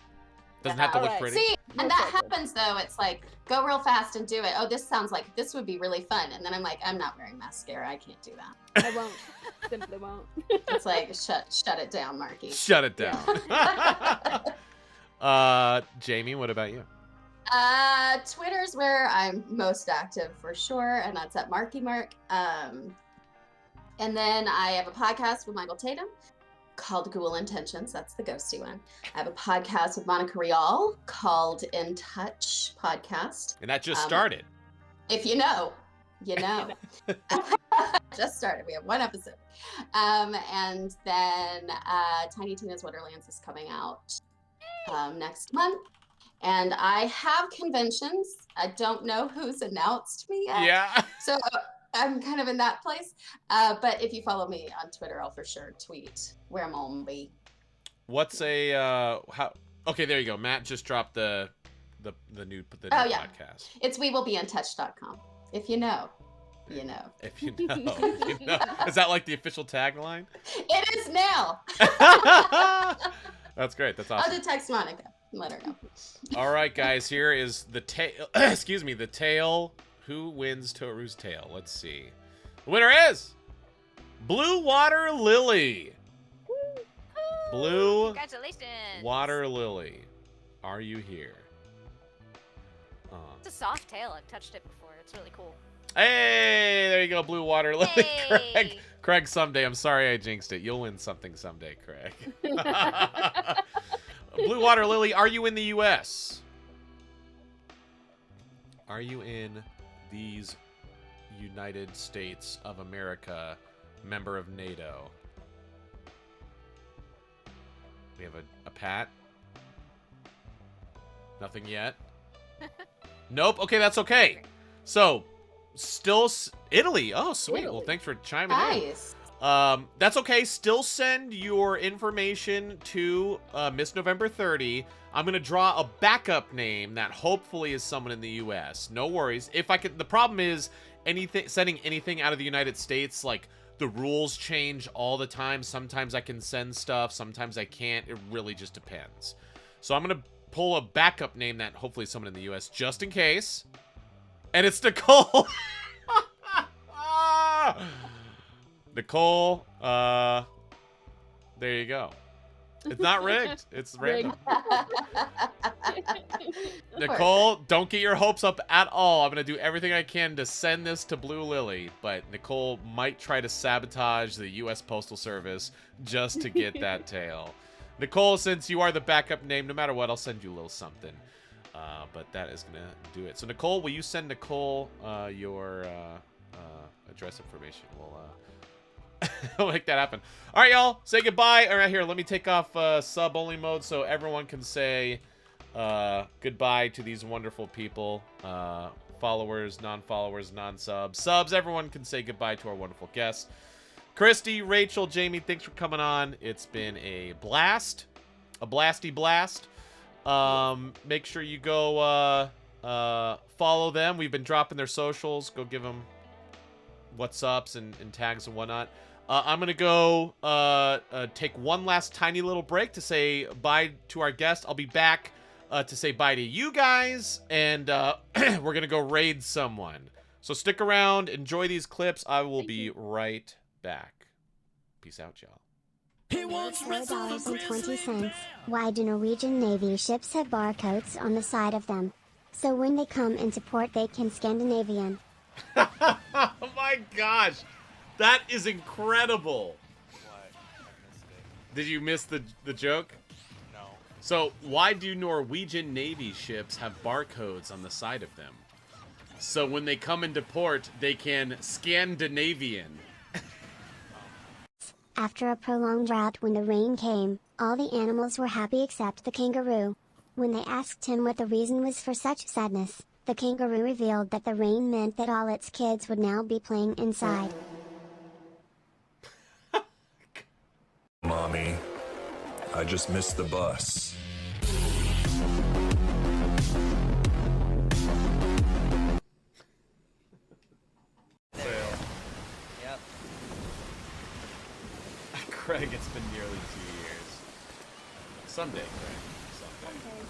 Doesn't have to look pretty. See, and that happens though. It's like, go real fast and do it. Oh, this sounds like this would be really fun. And then I'm like, I'm not wearing mascara. I can't do that. I won't. Simply won't. It's like, shut it down, Marky. Shut it down. Jamie, what about you? Twitter's where I'm most active for sure, and that's at Marky Mark. And then I have a podcast with Michael Tatum called Ghoul Intentions. That's the ghosty one. I have a podcast with Monica Rial called In Touch Podcast. And that just started. If you know, you know. Just started. We have one episode. And then Tiny Tina's Wonderlands is coming out next month. And I have conventions. I don't know who's announced me yet. Yeah. So I'm kind of in that place. But if you follow me on Twitter, I'll for sure tweet where I'm on be. What's a how? Okay, there you go. Matt just dropped the new podcast. It's wewillbeinTouch.com. If you know, you know. If you know, you know. Is that like the official tagline? It is now. That's great. That's awesome. I'll just text Monica. Let her know. All right, guys. Here is the tail. Excuse me. The tail. Who wins Toru's tail? Let's see. The winner is Blue Water Lily. Blue Congratulations. Water Lily. Are you here? It's a soft tail. I've touched it before. It's really cool. Hey, there you go, Blue Water Lily. Hey. Craig, someday. I'm sorry I jinxed it. You'll win something someday, Craig. Blue Water Lily, are you in the U.S.? Are you in these United States of America, member of NATO? We have a Pat. Nothing yet. Nope. Okay, that's okay. So, still Italy. Oh, sweet. Italy. Well, thanks for chiming in. That's okay. Still send your information to Miss November 30. I'm gonna draw a backup name that hopefully is someone in the U.S. No worries. If I could, the problem is sending anything out of the United States, like the rules change all the time. Sometimes I can send stuff. Sometimes I can't. It really just depends. So I'm gonna pull a backup name that hopefully is someone in the U.S. just in case. And it's Nicole. Nicole, there you go. It's not rigged. It's random. Nicole, don't get your hopes up at all. I'm going to do everything I can to send this to Blue Lily, but Nicole might try to sabotage the U.S. Postal Service just to get that tail. Nicole, since you are the backup name, no matter what, I'll send you a little something. But that is going to do it. So, Nicole, will you send Nicole your address information? We'll make that happen. All right, y'all. Say goodbye. All right, here. Let me take off sub-only mode so everyone can say goodbye to these wonderful people. Followers, non-followers, non-subs. Subs, everyone can say goodbye to our wonderful guests. Christy, Rachel, Jamie, thanks for coming on. It's been a blast. A blasty blast. Make sure you go follow them. We've been dropping their socials. Go give them what's ups and tags and whatnot. I'm going to go take one last tiny little break to say bye to our guest. I'll be back to say bye to you guys, and we're going to go raid someone. So stick around, enjoy these clips. I will be right back. Peace out, y'all. $4.20. Why do Norwegian Navy ships have barcodes on the side of them? So when they come into port, they can Scandinavian. Oh my gosh, that is incredible. What? I missed it. Did you miss the joke? No. So why do Norwegian Navy ships have barcodes on the side of them? So when they come into port, they can Scandinavian. After a prolonged drought, when the rain came, all the animals were happy except the kangaroo. When they asked him what the reason was for such sadness, the kangaroo revealed that the rain meant that all its kids would now be playing inside. Mommy, I just missed the bus. Yep. Craig, it's been nearly 2 years. Someday, Craig. Someday.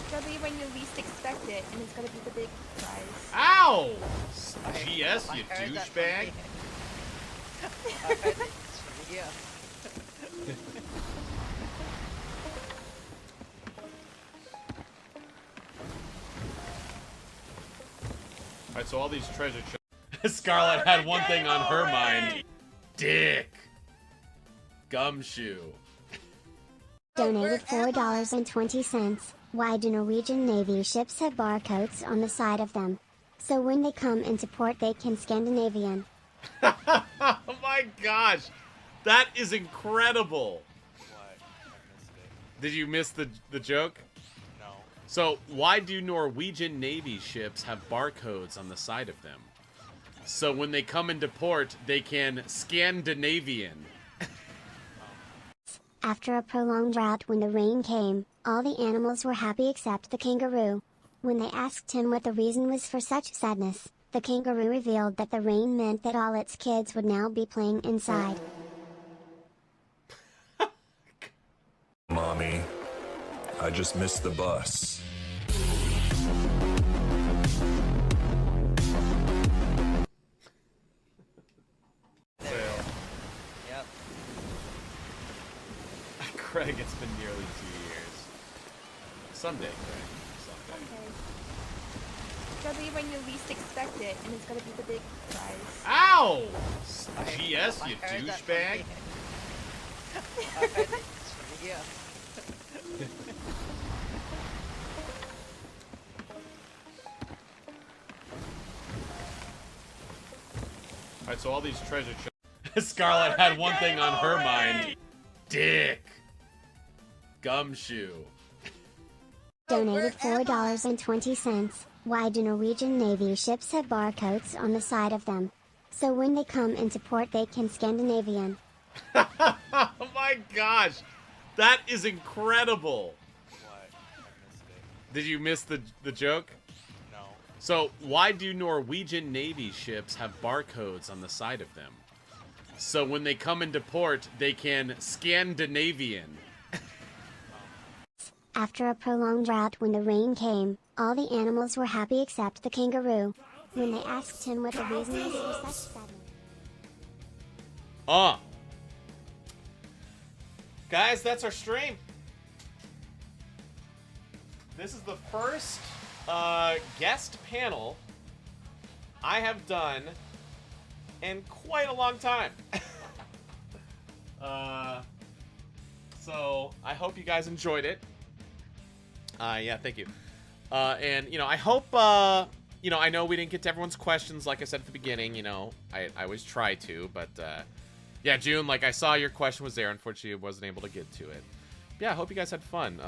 It'll be when you least expect it, and it's gonna be the big prize. Ow! GS, you douchebag. Yeah. Alright, so all these treasure chests. Scarlett had one thing on her mind. Dick. Gumshoe. Donated $4.20. Why do Norwegian Navy ships have barcodes on the side of them? So when they come into port, they can Scandinavian. Oh my gosh, that is incredible. What? I missed it. Did you miss the joke? No. So why do Norwegian Navy ships have barcodes on the side of them? So when they come into port, they can Scandinavian. After a prolonged drought, when the rain came, all the animals were happy except the kangaroo. When they asked him what the reason was for such sadness, the kangaroo revealed that the rain meant that all its kids would now be playing inside. Mommy, I just missed the bus. Yep. Craig, it's been nearly 2 years. Someday, Craig. Someday. It'll be when you least expect it, and it's gonna be the big prize. Ow! GS, you douchebag. Yeah. Alright, so all these treasure chests. Scarlett had one thing on her mind. Dick. Gumshoe. Donated $4.20. Why do Norwegian Navy ships have barcodes on the side of them? So when they come into port, they can Scandinavian. Oh my gosh, that is incredible. What? I missed it. Did you miss the joke? No. So why do Norwegian Navy ships have barcodes on the side of them? So when they come into port, they can Scandinavian. After a prolonged drought, when the rain came, all the animals were happy except the kangaroo. When they asked him what the reason was for such sadness. Guys, that's our stream. This is the first guest panel I have done in quite a long time. So I hope you guys enjoyed it. Yeah, thank you. And, you know, I hope, you know, I know we didn't get to everyone's questions, like I said at the beginning, you know, I always try to, but, yeah, June, like, I saw your question was there. Unfortunately, I wasn't able to get to it. But yeah, I hope you guys had fun.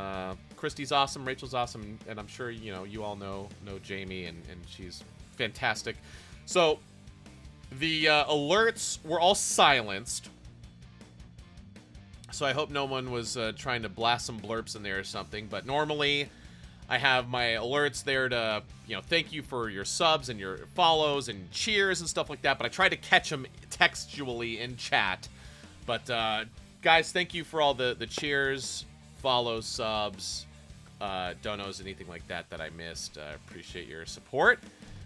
Christy's awesome, Rachel's awesome, and I'm sure, you know, you all know Jamie, and she's fantastic. So, the alerts were all silenced. So I hope no one was trying to blast some blurps in there or something. But normally, I have my alerts there to, you know, thank you for your subs and your follows and cheers and stuff like that. But I try to catch them textually in chat. But guys, thank you for all the cheers, follows, subs, donos, anything like that I missed. I appreciate your support.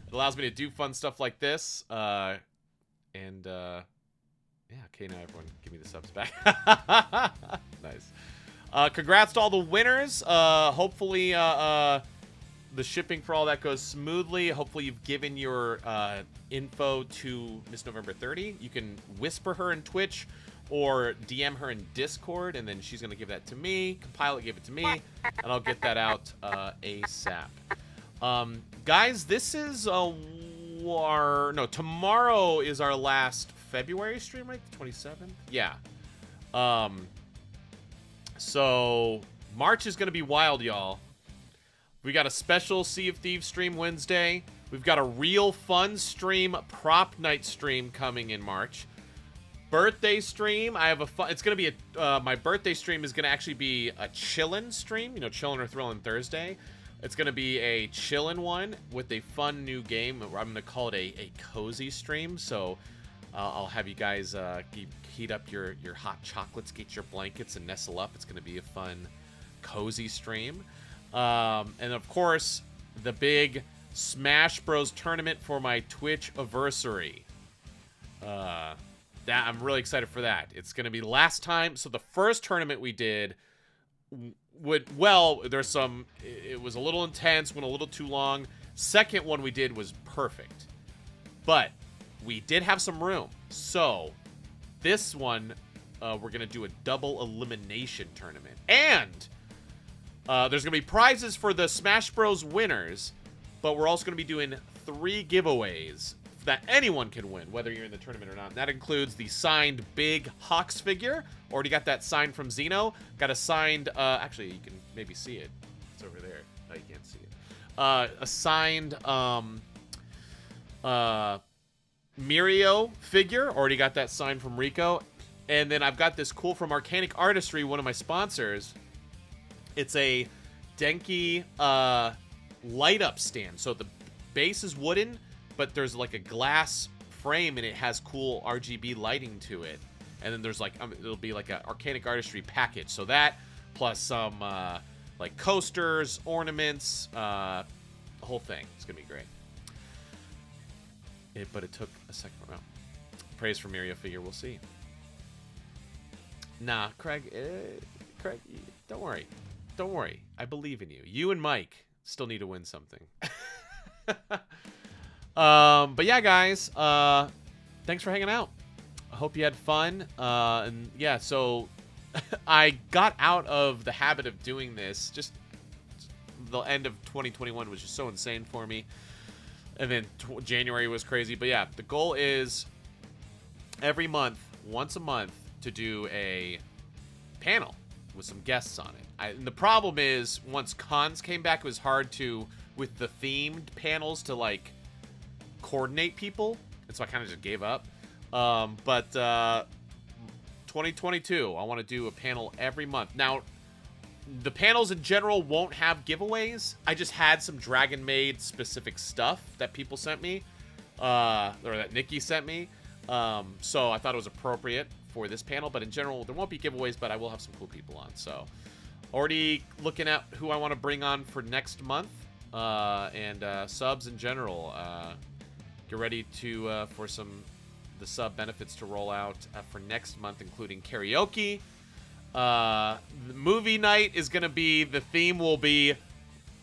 It allows me to do fun stuff like this. Yeah, okay, now everyone give me the subs back. Nice. Congrats to all the winners. Hopefully the shipping for all that goes smoothly. Hopefully you've given your info to Miss November 30. You can whisper her in Twitch or DM her in Discord, and then she's going to give that to me, compile it, give it to me, and I'll get that out ASAP. Guys, this is tomorrow is our last February stream, right? The 27th? Yeah. So March is going to be wild, y'all. We got a special Sea of Thieves stream Wednesday. We've got a real fun stream, prop night stream coming in March. Birthday stream. I have a fun. It's going to be my birthday stream is going to actually be a chillin' stream. You know, chillin' or thrillin' Thursday. It's going to be a chillin' one with a fun new game. I'm going to call it a cozy stream. So I'll have you guys heat up your hot chocolates, get your blankets, and nestle up. It's going to be a fun, cozy stream. And of course, the big Smash Bros. Tournament for my Twitch anniversary. I'm really excited for that. It's going to be last time. So the first tournament we did it was a little intense, went a little too long. Second one we did was perfect. But we did have some room. So this one, we're going to do a double elimination tournament. And there's going to be prizes for the Smash Bros. Winners, but we're also going to be doing 3 giveaways that anyone can win, whether you're in the tournament or not. And that includes the signed Big Hawks figure. Already got that signed from Xeno. Got a signed, actually, you can maybe see it. It's over there. No, you can't see it. A signed Mirio figure. Already got that signed from Rico. And then I've got this cool from Arcanic Artistry, one of my sponsors. It's a Denki light up stand. So the base is wooden, but there's like a glass frame and it has cool RGB lighting to it. And then there's like, it'll be like an Arcanic Artistry package. So that plus some like coasters, ornaments, the whole thing. It's gonna be great. But it took a second round. Praise for Mirio figure, we'll see. Nah, Craig, don't worry. Don't worry. I believe in you. You and Mike still need to win something. But yeah, guys, thanks for hanging out. I hope you had fun. And yeah, so I got out of the habit of doing this. Just the end of 2021 was just so insane for me. And then January was crazy. But yeah, the goal is every month, once a month, to do a panel with some guests on it. And the problem is, once cons came back, it was hard to, with the themed panels, to like coordinate people, and so I kind of just gave up. But 2022, I want to do a panel every month. Now, the panels in general won't have giveaways. I just had some Dragon Maid specific stuff that people sent me, or that Nikki sent me. So I thought it was appropriate for this panel, but in general, there won't be giveaways, but I will have some cool people on. So already looking at who I want to bring on for next month, and subs in general. Get ready to for the sub benefits to roll out for next month, including karaoke. The movie night is going to be, the theme will be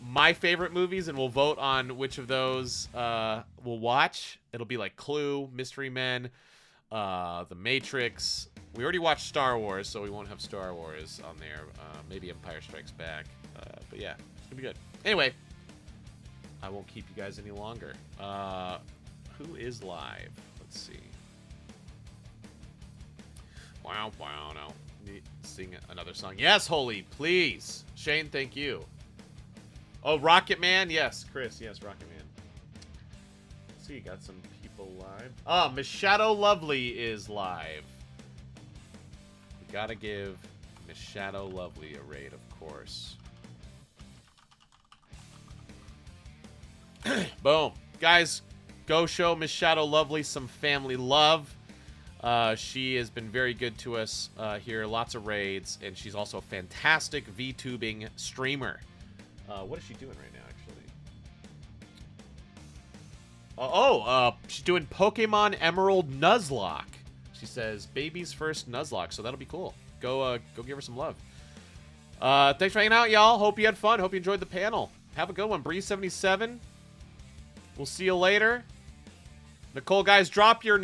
my favorite movies, and we'll vote on which of those we'll watch. It'll be like Clue, Mystery Men, The Matrix. We already watched Star Wars, so we won't have Star Wars on there. Maybe Empire Strikes Back. But yeah, it's going to be good. Anyway, I won't keep you guys any longer. Who is live? Let's see. Wow, no. Sing another song. Yes, Holy, please. Shane, thank you. Oh, Rocket Man? Yes, Chris. Yes, Rocket Man. Let's see, got some people live. Oh, Miss Shadow Lovely is live. We gotta give Miss Shadow Lovely a raid, of course. Boom. Guys, go show Miss Shadow Lovely some family love. She has been very good to us here. Lots of raids. And she's also a fantastic VTubing streamer. What is she doing right now, actually? She's doing Pokemon Emerald Nuzlocke. She says, baby's first Nuzlocke. So that'll be cool. Go give her some love. Thanks for hanging out, y'all. Hope you had fun. Hope you enjoyed the panel. Have a good one. Bree77. We'll see you later. Nicole, guys, drop your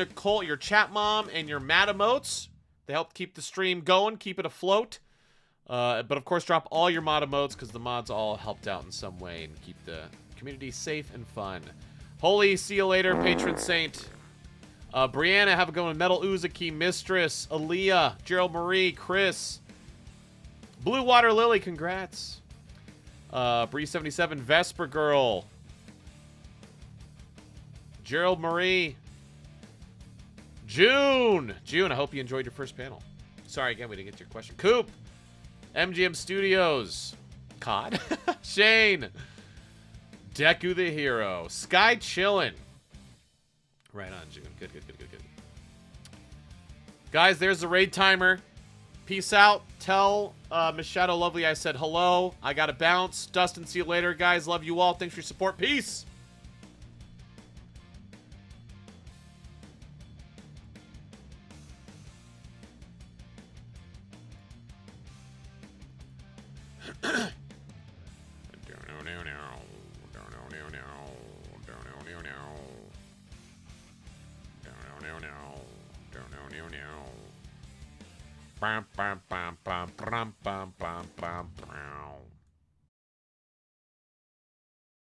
chat mom and your mad emotes. They help keep the stream going, keep it afloat. But of course, drop all your mod emotes because the mods all helped out in some way and keep the community safe and fun. Holy, see you later, patron saint. Brianna, have a good one. Metal Uzuki, Mistress, Aaliyah, Gerald Marie, Chris. Blue Water Lily, congrats. Bree77, Vesper Girl. Gerald Marie. June, I hope you enjoyed your first panel. Sorry, again, we didn't get to your question. Coop. MGM Studios. Cod. Shane. Deku the Hero. Sky Chillin'. Right on, June. Good. Guys, there's the raid timer. Peace out. Tell Miss Shadow Lovely I said hello. I gotta bounce. Dustin, see you later, guys. Love you all. Thanks for your support. Peace. Bam, bam, bam, bam, bam, bam, bam, bam, bam.